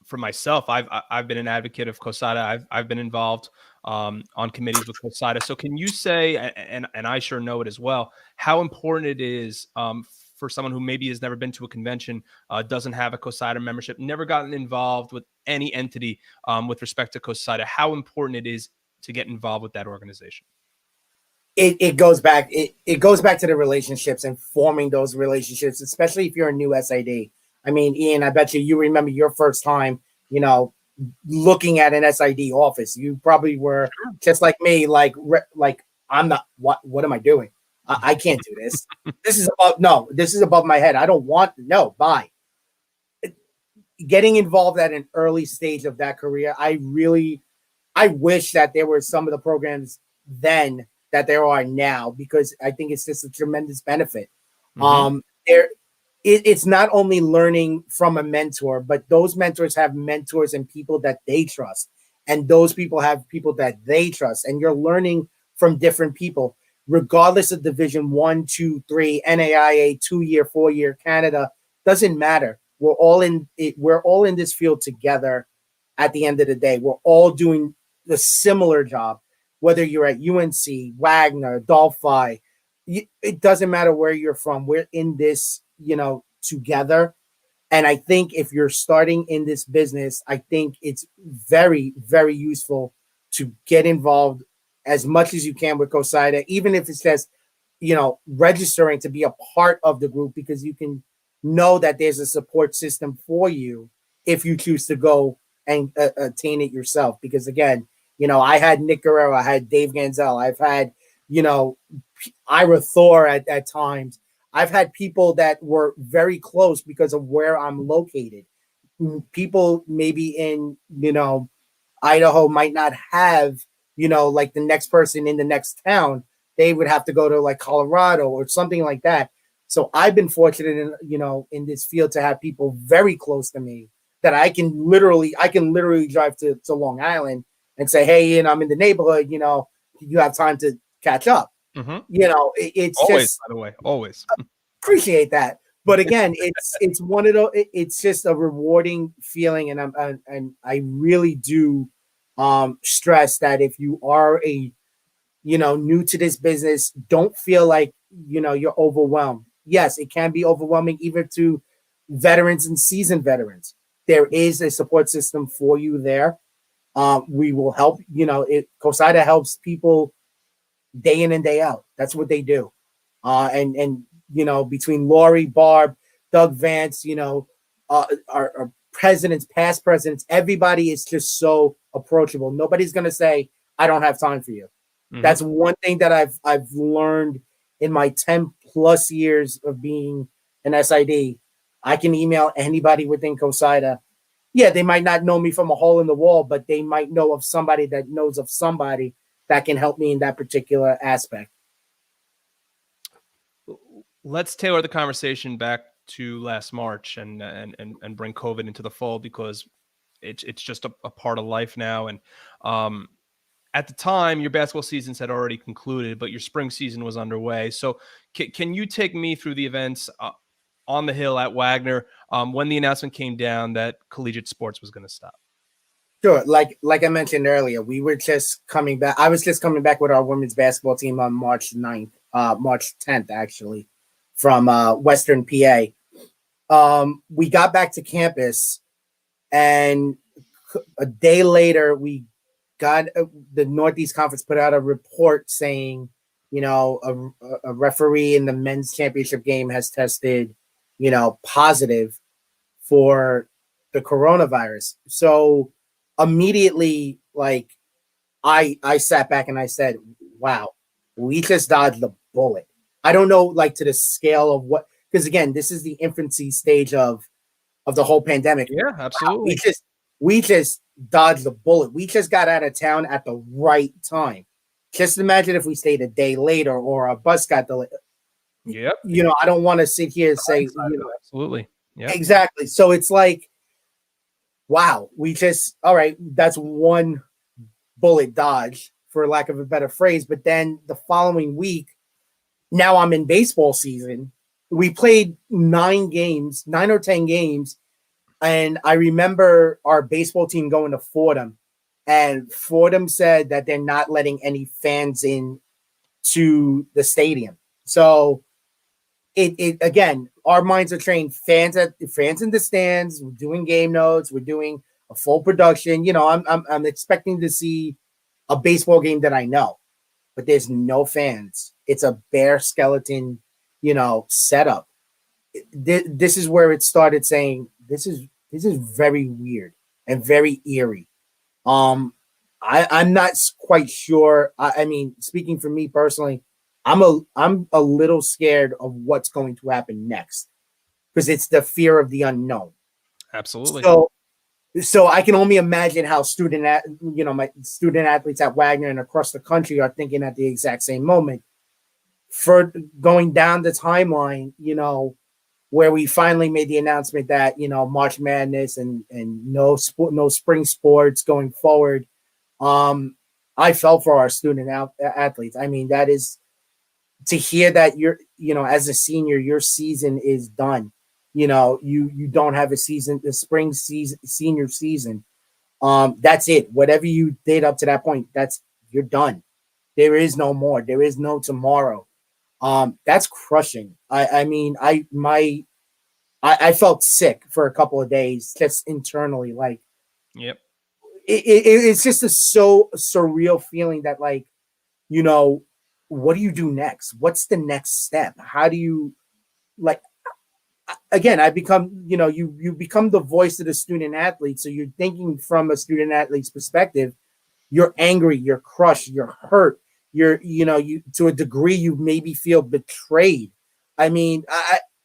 for myself, I've been an advocate of COSADA. I've been involved on committees with COSADA. So can you say, and I sure know it as well, how important it is for someone who maybe has never been to a convention, doesn't have a COSADA membership, never gotten involved with any entity with respect to COSADA, how important it is to get involved with that organization? It goes back. It goes back to the relationships and forming those relationships, especially if you're a new SID. I mean, Ian, I bet you remember your first time, looking at an SID office. You probably were just like me, like I'm not. What am I doing? I can't do this. This is above my head. I don't want no. Bye. Getting involved at an early stage of that career, I wish that there were some of the programs then that there are now, because I think it's just a tremendous benefit. it's not only learning from a mentor, but those mentors have mentors and people that they trust. And those people have people that they trust. And you're learning from different people, regardless of division 1, 2, 3, NAIA, 2 year, 4 year, Canada, doesn't matter. We're all in it, we're all in this field together at the end of the day. We're all doing the similar job, whether you're at UNC, Wagner, Dolphi, it doesn't matter where you're from. We're in this, together. And I think if you're starting in this business, I think it's very, very useful to get involved as much as you can with COSIDA, even if it's just, registering to be a part of the group, because you can know that there's a support system for you if you choose to go and attain it yourself. Because again, I had Nick Guerrero, I had Dave Ganzel, I've had, Ira Thor at times. I've had people that were very close because of where I'm located. People maybe in, Idaho might not have, like the next person in the next town. They would have to go to like Colorado or something like that. So I've been fortunate in this field to have people very close to me that I can literally drive to Long Island and say, hey, I'm in the neighborhood, you have time to catch up. Mm-hmm. It's always, just, by the way, always appreciate that. But again, it's one of those. It's just a rewarding feeling, and I really do stress that if you are a new to this business, don't feel like you're overwhelmed. Yes, it can be overwhelming even to veterans and seasoned veterans. There is a support system for you there. We will help. COSIDA helps people day in and day out. That's what they do. And between Lori, Barb, Doug Vance, our presidents, past presidents, everybody is just so approachable. Nobody's gonna say, I don't have time for you. Mm-hmm. That's one thing that I've learned in my 10 plus years of being an SID. I can email anybody within COSIDA. Yeah, they might not know me from a hole in the wall, but they might know of somebody that knows of somebody that can help me in that particular aspect. Let's tailor the conversation back to last March and bring COVID into the fold, because it's just a part of life now. And at the time, your basketball seasons had already concluded, but your spring season was underway. So can you take me through the events on the Hill at Wagner when the announcement came down that collegiate sports was going to stop? Sure. Like I mentioned earlier, we were just coming back. I was just coming back with our women's basketball team on March 9th, March 10th, actually, from Western PA. We got back to campus, and a day later, we got the Northeast Conference put out a report saying, a referee in the men's championship game has tested, positive for the coronavirus. So immediately, like, I sat back and I said, wow, we just dodged the bullet. I don't know, like, to the scale of what, because again, this is the infancy stage of the whole pandemic. Yeah, absolutely. Wow, we just dodged the bullet. We just got out of town at the right time. Just imagine if we stayed a day later or a bus got delayed. Yep. I don't want to sit here and say, absolutely. Yeah. Exactly. So it's like, wow, all right, that's one bullet dodge, for lack of a better phrase. But then the following week, now I'm in baseball season. We played 9 or 10 games. And I remember our baseball team going to Fordham, and Fordham said that they're not letting any fans in to the stadium. So it again, our minds are trained. Fans in the stands. We're doing game notes. We're doing a full production. I'm expecting to see a baseball game that I know, but there's no fans. It's a bare skeleton, setup. This is where it started saying this is very weird and very eerie. I'm not quite sure. I mean, speaking for me personally, I'm a little scared of what's going to happen next, because it's the fear of the unknown. Absolutely. So I can only imagine how my student athletes at Wagner and across the country are thinking at the exact same moment. For going down the timeline, where we finally made the announcement that, March Madness and no spring sports going forward. I felt for our student athletes. I mean, that is to hear that as a senior, your season is done. You don't have a season, the spring season, senior season. That's it. Whatever you did up to that point, you're done. There is no more. There is no tomorrow. That's crushing. I mean, I felt sick for a couple of days just internally. Like, Yep. It's just a so surreal feeling that, like, what do you do next? What's the next step? How do you, like, again, I become, you become the voice of the student athlete. So you're thinking from a student athlete's perspective. You're angry, you're crushed, you're hurt, you to a degree you maybe feel betrayed. I mean,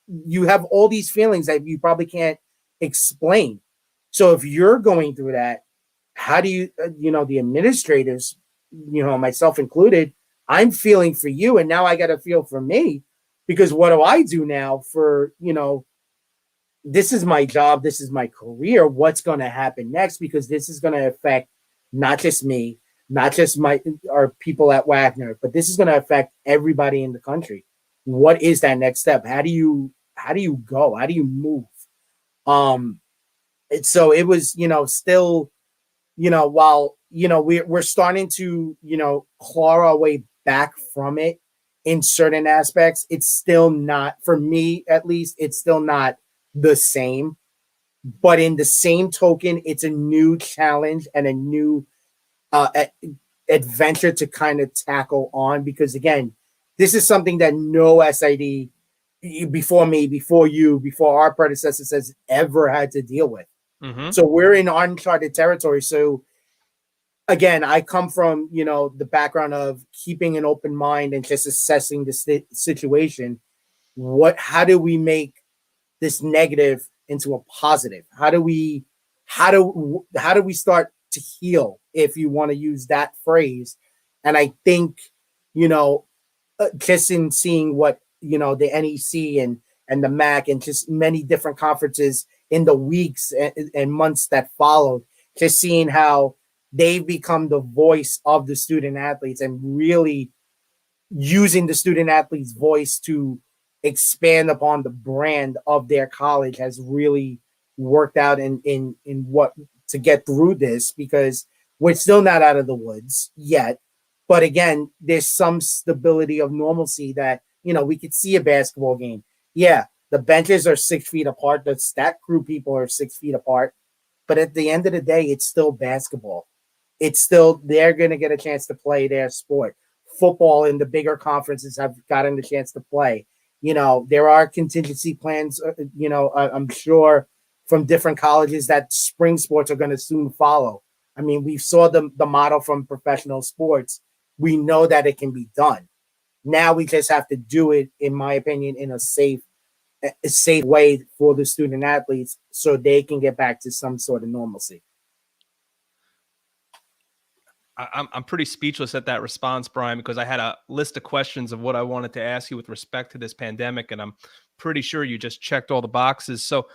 you have all these feelings that you probably can't explain. So if you're going through that, how do you, the administrators, myself included, I'm feeling for you, and now I got to feel for me, because what do I do now for, this is my job, this is my career, what's going to happen next? Because this is going to affect not just me, not just our people at Wagner, but this is going to affect everybody in the country. What is that next step? How do you go? How do you move? So it was, still, while, we're starting to, claw our way back from it in certain aspects, it's still not, for me at least, it's still not the same. But in the same token, it's a new challenge and a new adventure to kind of tackle on, because again, this is something that no SID before me, before you, before our predecessors has ever had to deal with. Mm-hmm. So we're in uncharted territory. So again, I come from, the background of keeping an open mind and just assessing the situation. How do we make this negative into a positive? How do we start to heal, if you want to use that phrase? And I think, just in seeing what, the NEC and the MAC and just many different conferences in the weeks and months that followed, just seeing how they've become the voice of the student athletes and really using the student athlete's voice to expand upon the brand of their college has really worked out in what to get through this, because we're still not out of the woods yet. But again, there's some stability of normalcy that, we could see a basketball game. Yeah, the benches are 6 feet apart. The stat crew people are 6 feet apart. But at the end of the day, it's still basketball. It's still, they're going to get a chance to play their sport. Football in the bigger conferences have gotten the chance to play. There are contingency plans, I'm sure from different colleges that spring sports are going to soon follow. I mean, we saw the model from professional sports. We know that it can be done. Now we just have to do it, in my opinion, in a safe way for the student athletes so they can get back to some sort of normalcy. I'm pretty speechless at that response, Brian, because I had a list of questions of what I wanted to ask you with respect to this pandemic, and I'm pretty sure you just checked all the boxes. So,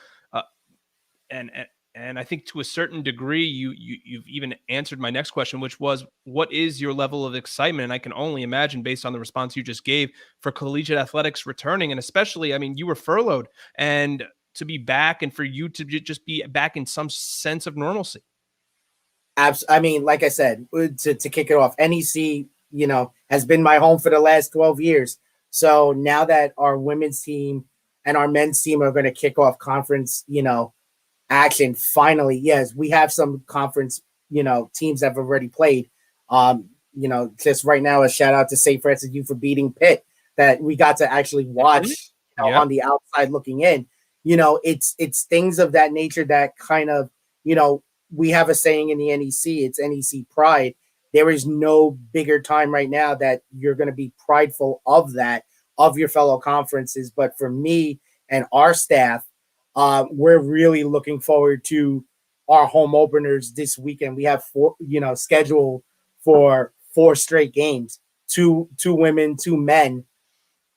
and I think to a certain degree, you've even answered my next question, which was, what is your level of excitement? And I can only imagine, based on the response you just gave, for collegiate athletics returning, and especially, I mean, you were furloughed, and to be back, and for you to just be back in some sense of normalcy. I mean, like I said, to kick it off, NEC, has been my home for the last 12 years. So now that our women's team and our men's team are going to kick off conference, action, finally, yes, we have some conference, teams that have already played. Just right now, a shout out to St. Francis U for beating Pitt, that we got to actually watch on the outside looking in. It's things of that nature that kind of, we have a saying in the NEC, it's NEC pride. There is no bigger time right now that you're going to be prideful of that, of your fellow conferences. But for me and our staff, we're really looking forward to our home openers this weekend. We have scheduled for 4 straight games, two women, 2 men.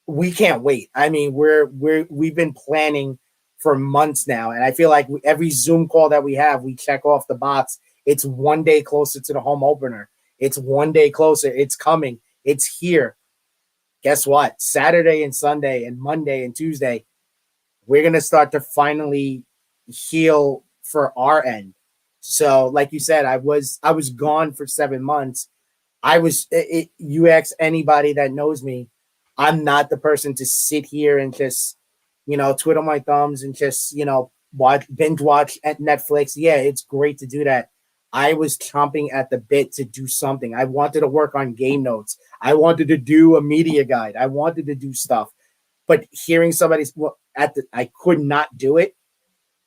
we can't wait. I mean, we've been planning for months now, and I feel like every Zoom call that we have, we check off the box. It's one day closer to the home opener. It's one day closer. It's coming. It's here. Guess what? Saturday and Sunday and Monday and Tuesday, we're gonna start to finally heal for our end. So, like you said, I was gone for 7 months. You ask anybody that knows me, I'm not the person to sit here and just, twiddle my thumbs and just, binge watch at Netflix. Yeah, it's great to do that. I was chomping at the bit to do something. I wanted to work on game notes. I wanted to do a media guide. I wanted to do stuff. But hearing somebody's I could not do it.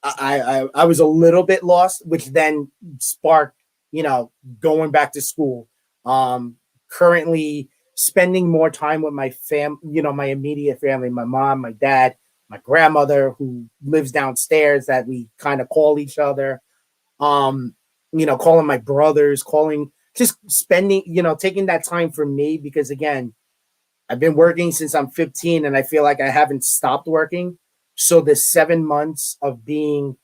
I was a little bit lost, which then sparked, going back to school. Currently spending more time with my immediate family, my mom, my dad, my grandmother who lives downstairs that we kind of call each other. Calling my brothers, just spending, taking that time for me because again, I've been working since I'm 15 and I feel like I haven't stopped working. So the 7 months of being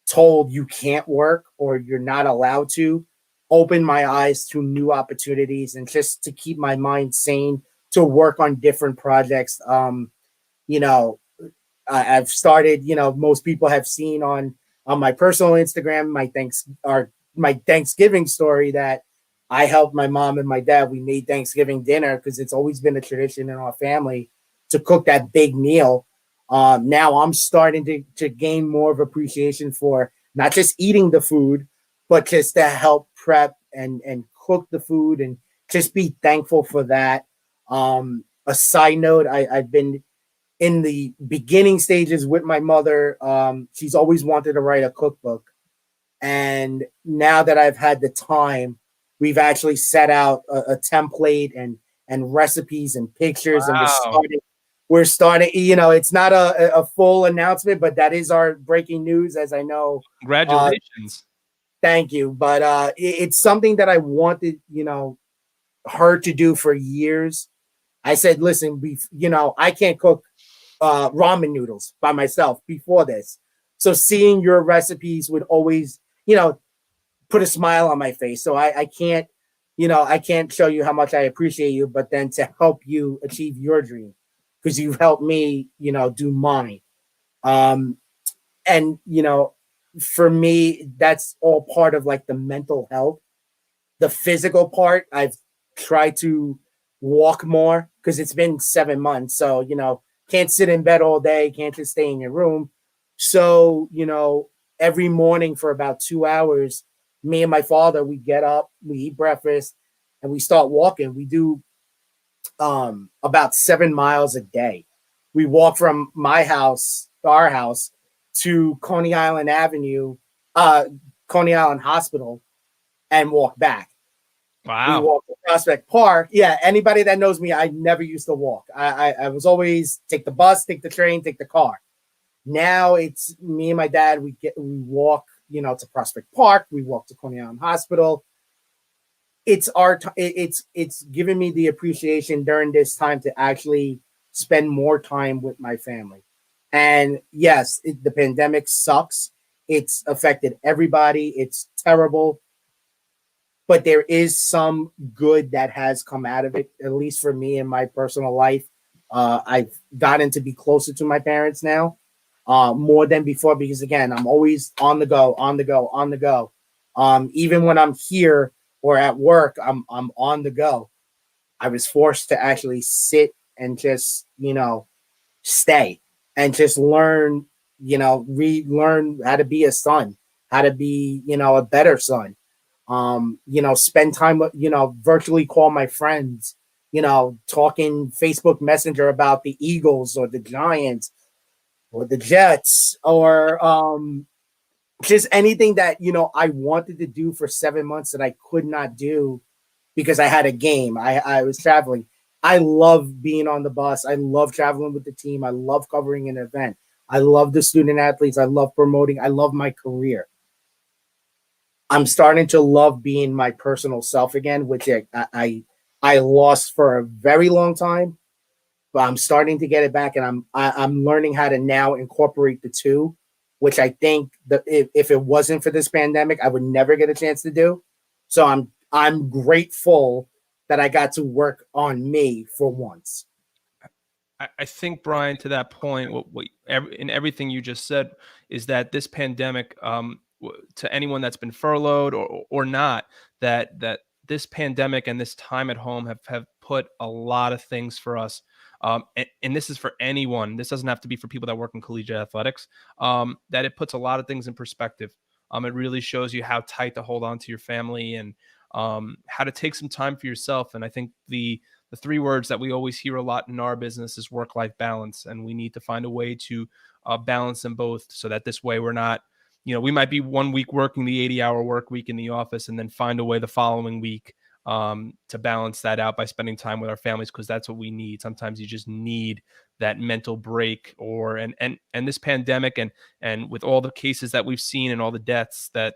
told you can't work or you're not allowed to open my eyes to new opportunities and just to keep my mind sane to work on different projects. You know, I've started, most people have seen on my personal Instagram, my Thanksgiving story that I helped my mom and my dad. We made Thanksgiving dinner because it's always been a tradition in our family to cook that big meal. Now I'm starting to gain more of appreciation for not just eating the food, but just to help prep and cook the food and just be thankful for that. A side note, I've been in the beginning stages with my mother. She's always wanted to write a cookbook. And now that I've had the time, we've actually set out a template and recipes and pictures, and Wow. we're starting. It's not a full announcement, but that is our breaking news, as I know. Uh, Congratulations. Thank you, but it's something that I wanted, her to do for years. I said, listen, I can't cook ramen noodles by myself before this. So seeing your recipes would always, put a smile on my face. So I can't, I can't show you how much I appreciate you, but then to help you achieve your dream because you've helped me, do mine. Um, and for me, that's all part of like the mental health. The physical part, I've tried to walk more because it's been 7 months. So, can't sit in bed all day, can't just stay in your room. So, every morning for about 2 hours, me and my father, we get up, we eat breakfast, and we start walking. We do about 7 miles a day. We walk from our house, to Coney Island Avenue, uh, Coney Island Hospital, and walk back. We Wow. walk to Prospect Park. Yeah, anybody that knows me, I never used to walk. I was always take the bus, take the train, take the car. Now it's me and my dad. We walk, to Prospect Park. We walk to Coney Island Hospital. It's it's given me the appreciation during this time to actually spend more time with my family. And yes, the pandemic sucks. It's affected everybody. It's terrible, but there is some good that has come out of it, at least for me in my personal life. I've gotten to be closer to my parents now, more than before, because again, I'm always on the go, on the go, on the go. Even when I'm here or at work, I'm on the go. I was forced to actually sit and just, stay and just learn, relearn how to be a son, how to be, a better son. Spend time with, virtually call my friends, talking Facebook Messenger about the Eagles or the Giants or the Jets or just anything that, I wanted to do for 7 months that I could not do because I had a game. I was traveling. I love being on the bus. I love traveling with the team. I love covering an event. I love the student athletes. I love promoting. I love my career. I'm starting to love being my personal self again, which I lost for a very long time. but I'm starting to get it back, and I'm learning how to now incorporate the two, which I think that if it wasn't for this pandemic, I would never get a chance to do. So I'm grateful that I got to work on me for once. I think, Brian, to that point, in everything you just said is that this pandemic, to anyone that's been furloughed or not, that this pandemic and this time at home have put a lot of things for us. And this is for anyone. This doesn't have to be for people that work in collegiate athletics. That it puts a lot of things in perspective. It really shows you how tight to hold on to your family and how to take some time for yourself. And I think the three words that we always hear a lot in our business is work-life balance. And we need to find a way to balance them both so that this way we're not, we might be 1 week working the 80-hour work week in the office and then find a way the following week to balance that out by spending time with our families, because that's what we need. Sometimes you just need that mental break, and this pandemic and with all the cases that we've seen and all the deaths that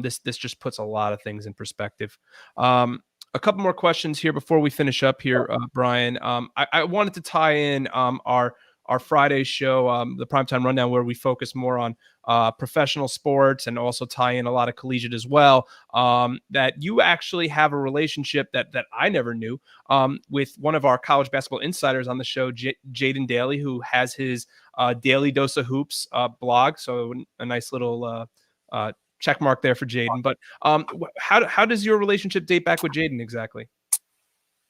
this just puts a lot of things in perspective. A couple more questions here before we finish up here, Brian. I wanted to tie in our Friday show, the Primetime Rundown, where we focus more on professional sports and also tie in a lot of collegiate as well. That you actually have a relationship that I never knew with one of our college basketball insiders on the show, Jaden Daly, who has his Daily Dose of Hoops blog. So a nice little check mark there for Jaden. But how does your relationship date back with Jaden exactly?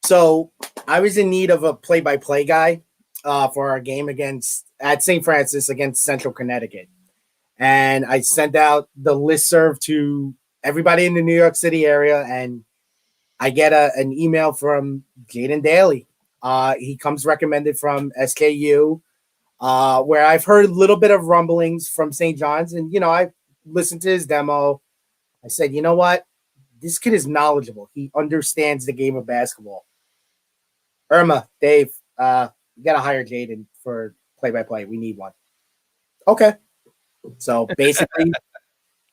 So I was in need of a play-by-play guy for our game at St. Francis against Central Connecticut. And I sent out the listserv to everybody in the New York City area, and I get an email from Jaden Daly. He comes recommended from SKU, where I've heard a little bit of rumblings from St. John's. And, I listened to his demo. I said, you know what? This kid is knowledgeable. He understands the game of basketball. Irma, Dave, you got to hire Jaden for play-by-play. We need one. Okay. So basically,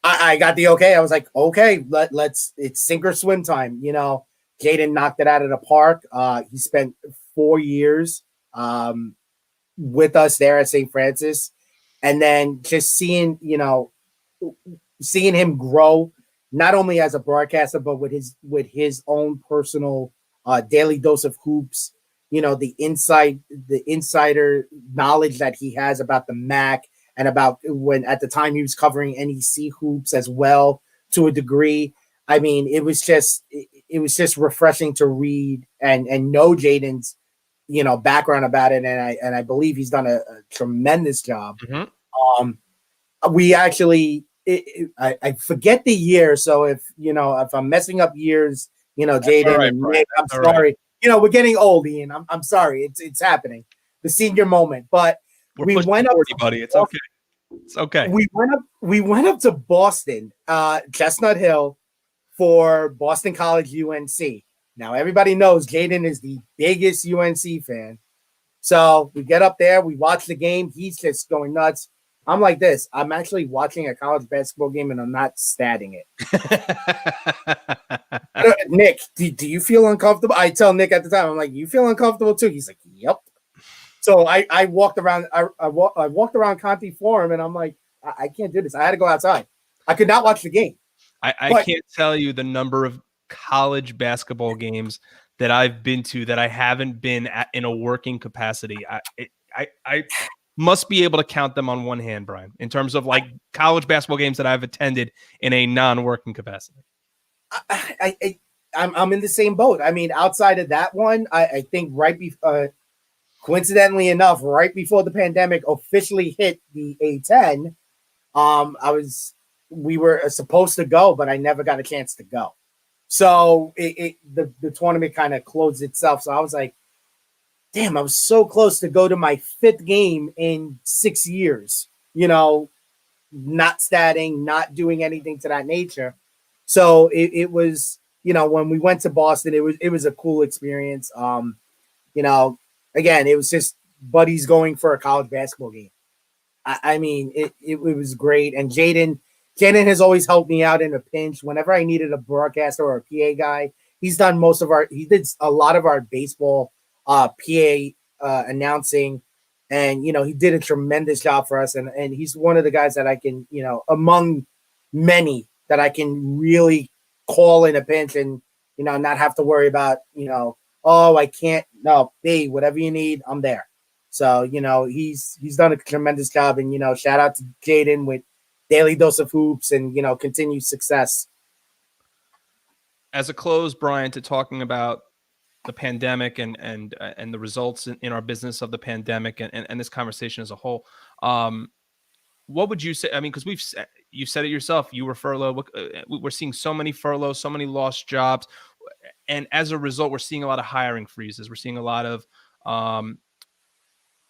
I got the okay. I was like, okay, let's it's sink or swim time. Jaden knocked it out of the park. He spent 4 years with us there at St. Francis. And then just seeing him grow, not only as a broadcaster, but with his own personal daily dose of hoops, the insider knowledge that he has about the MAC and about when at the time he was covering NEC hoops as well to a degree. I mean, it was just refreshing to read and know Jaden's, background about it. And I believe he's done a tremendous job. Mm-hmm. We actually, I forget the year. So if I'm messing up years, Jaden right, and Nick, I'm sorry. Right. We're getting old, Ian. I'm sorry. It's happening. The senior moment. But we went 40, up, buddy. It's okay. It's okay. We went up to Boston, Chestnut Hill, for Boston College UNC. Now everybody knows Jaden is the biggest UNC fan. So we get up there, we watch the game. He's just going nuts. I'm like this. I'm actually watching a college basketball game and I'm not statting it. Nick, do you feel uncomfortable? I tell Nick at the time, I'm like, you feel uncomfortable too? He's like, yep. So I walked around. I walked around Conti Forum, and I'm like, I can't do this. I had to go outside. I could not watch the game. I can't tell you the number of college basketball games that I've been to that I haven't been at in a working capacity. I must be able to count them on one hand, Brian, in terms of like college basketball games that I've attended in a non-working capacity. I'm in the same boat. I mean, outside of that one, I think right before. Coincidentally enough, right before the pandemic officially hit the A10, we were supposed to go, but I never got a chance to go. So the tournament kind of closed itself. So I was like, damn, I was so close to go to my 5th game in 6 years, not statting, not doing anything to that nature. So it was, when we went to Boston, it was a cool experience. Again, it was just buddies going for a college basketball game. I mean, it was great. And Jaden has always helped me out in a pinch. Whenever I needed a broadcaster or a PA guy, he did a lot of our baseball PA announcing, and he did a tremendous job for us, and he's one of the guys that I can, among many that I can really call in a pinch and not have to worry about, oh, I can't. No, B, whatever you need, I'm there. So he's done a tremendous job, and shout out to Jaden with Daily Dose of Hoops and continued success. As a close, Brian, to talking about the pandemic and the results in our business of the pandemic and this conversation as a whole, what would you say? I mean, because you said it yourself, you were furloughed. We're seeing so many furloughs, so many lost jobs, and as a result, we're seeing a lot of hiring freezes. We're seeing a lot of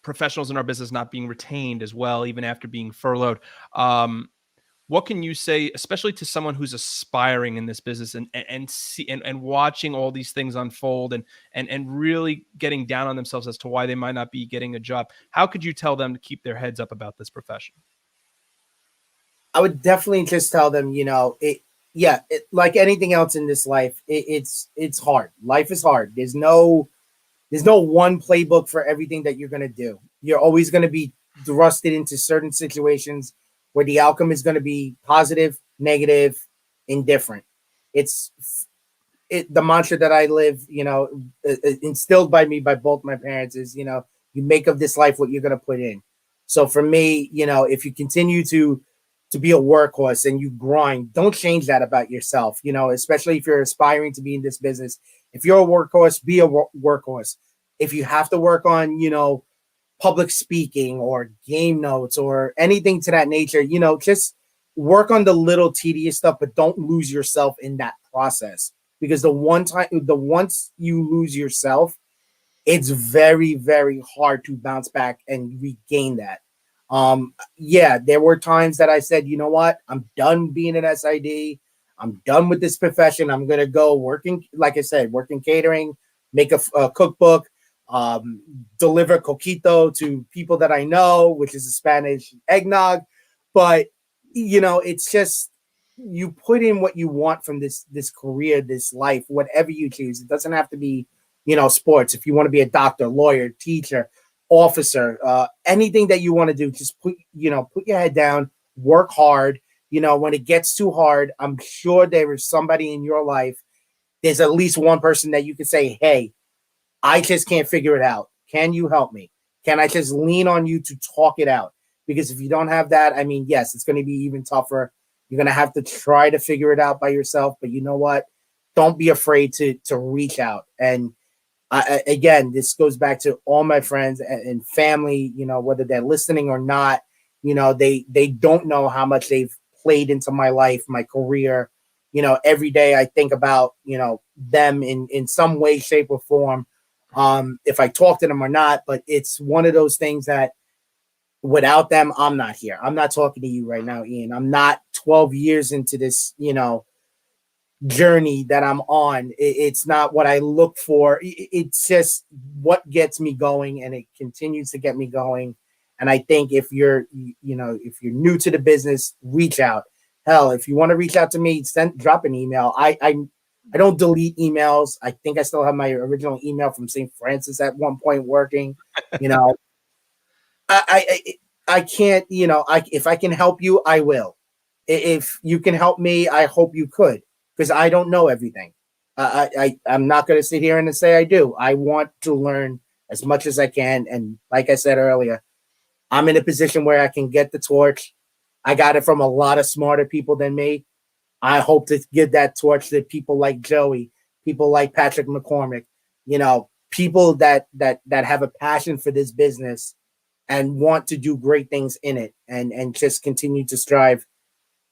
professionals in our business not being retained as well, even after being furloughed. What can you say, especially to someone who's aspiring in this business and watching all these things unfold and really getting down on themselves as to why they might not be getting a job? How could you tell them to keep their heads up about this profession? I would definitely just tell them, like anything else in this life, it's hard. Life is hard. There's no one playbook for everything that you're going to do. You're always going to be thrusted into certain situations where the outcome is going to be positive, negative, indifferent. It's the mantra that I live, instilled by me by both my parents is, you make of this life what you're going to put in. So for me, if you continue to be a workhorse and you grind, don't change that about yourself, especially if you're aspiring to be in this business. If you're a workhorse, be a workhorse. If you have to work on, public speaking or game notes or anything to that nature, just work on the little tedious stuff, but don't lose yourself in that process, because once you lose yourself, it's very, very hard to bounce back and regain that. There were times that I said, you know what, I'm done being an SID. I'm done with this profession. I'm going to go working, like I said, working catering, make a cookbook, deliver coquito to people that I know, which is a Spanish eggnog. But, it's just, you put in what you want from this career, this life, whatever you choose. It doesn't have to be, sports. If you want to be a doctor, lawyer, teacher, officer, anything that you want to do, just put your head down, work hard. When it gets too hard, I'm sure there is somebody in your life. There's at least one person that you can say, hey, I just can't figure it out. Can you help me? Can I just lean on you to talk it out? Because if you don't have that, I mean, yes, it's going to be even tougher. You're going to have to try to figure it out by yourself. But you know what? Don't be afraid to reach out. And again, this goes back to all my friends and family, whether they're listening or not, they don't know how much they've played into my life, my career. Every day I think about, them in some way, shape, or form. If I talk to them or not, but it's one of those things that without them, I'm not here. I'm not talking to you right now, Ian. I'm not 12 years into this, journey that I'm on. It's not what I look for. It's just what gets me going, and it continues to get me going. And I think if you're new to the business, reach out. Hell, if you want to reach out to me, drop an email. I don't delete emails. I think I still have my original email from St. Francis at one point working. I can't. If I can help you, I will. If you can help me, I hope you could, because I don't know everything. I'm not going to sit here and say I do. I want to learn as much as I can. And like I said earlier, I'm in a position where I can get the torch. I got it from a lot of smarter people than me. I hope to give that torch to people like Joey, people like Patrick McCormick, people that have a passion for this business and want to do great things in it, and just continue to strive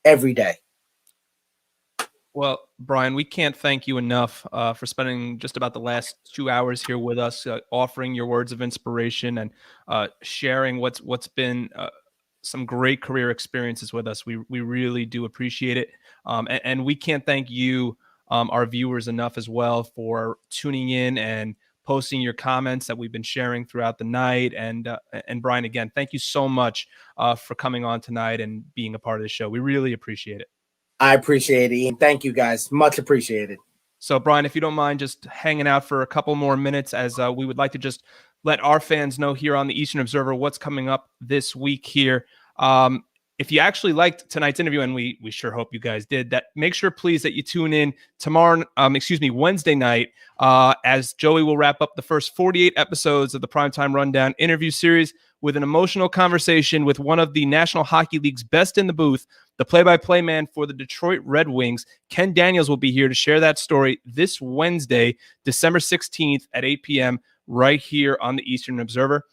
every day. Well, Brian, we can't thank you enough for spending just about the last 2 hours here with us, offering your words of inspiration and sharing what's been some great career experiences with us. We really do appreciate it. And we can't thank you, our viewers, enough as well for tuning in and posting your comments that we've been sharing throughout the night. And Brian, again, thank you so much for coming on tonight and being a part of the show. We really appreciate it. I appreciate it, Ian. Thank you, guys. Much appreciated. So, Brian, if you don't mind just hanging out for a couple more minutes, as we would like to just let our fans know here on the Eastern Observer what's coming up this week here. If you actually liked tonight's interview, and we sure hope you guys did, that make sure please that you tune in Wednesday night, as Joey will wrap up the first 48 episodes of the Primetime Rundown interview series with an emotional conversation with one of the National Hockey League's best in the booth, the play-by-play man for the Detroit Red Wings. Ken Daniels will be here to share that story this Wednesday, December 16th at 8 p.m. right here on the Eastern Observer.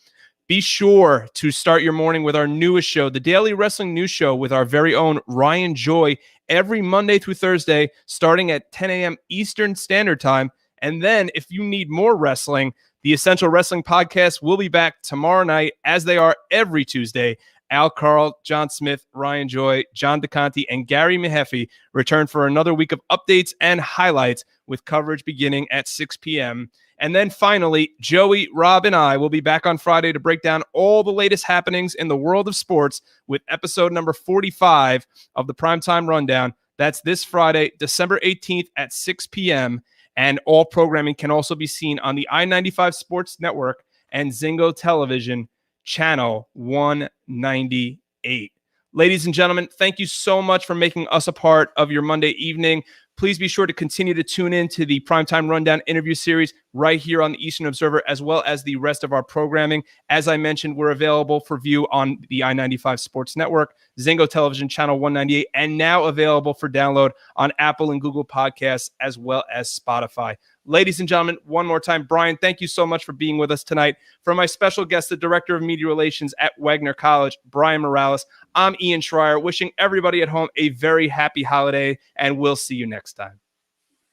Be sure to start your morning with our newest show, the Daily Wrestling News Show, with our very own Ryan Joy, every Monday through Thursday, starting at 10 a.m. Eastern Standard Time. And then if you need more wrestling, the Essential Wrestling Podcast will be back tomorrow night, as they are every Tuesday. Al Carl, John Smith, Ryan Joy, John DeConti, and Gary Mahaffey return for another week of updates and highlights, with coverage beginning at 6 p.m. And then finally, Joey, Rob, and I will be back on Friday to break down all the latest happenings in the world of sports with episode number 45 of the Primetime Rundown. That's this Friday, December 18th at 6 p.m. And all programming can also be seen on the I-95 Sports Network and Zingo Television, channel 198. Ladies and gentlemen, thank you so much for making us a part of your Monday evening. Please be sure to continue to tune in to the Primetime Rundown interview series right here on the Eastern Observer, as well as the rest of our programming. As I mentioned, we're available for view on the I-95 Sports Network, Zingo Television, channel 198, and now available for download on Apple and Google Podcasts, as well as Spotify. Ladies and gentlemen, one more time, Brian, thank you so much for being with us tonight. For my special guest, the Director of Media Relations at Wagner College, Brian Morales, I'm Ian Schraier, wishing everybody at home a very happy holiday, and we'll see you next time.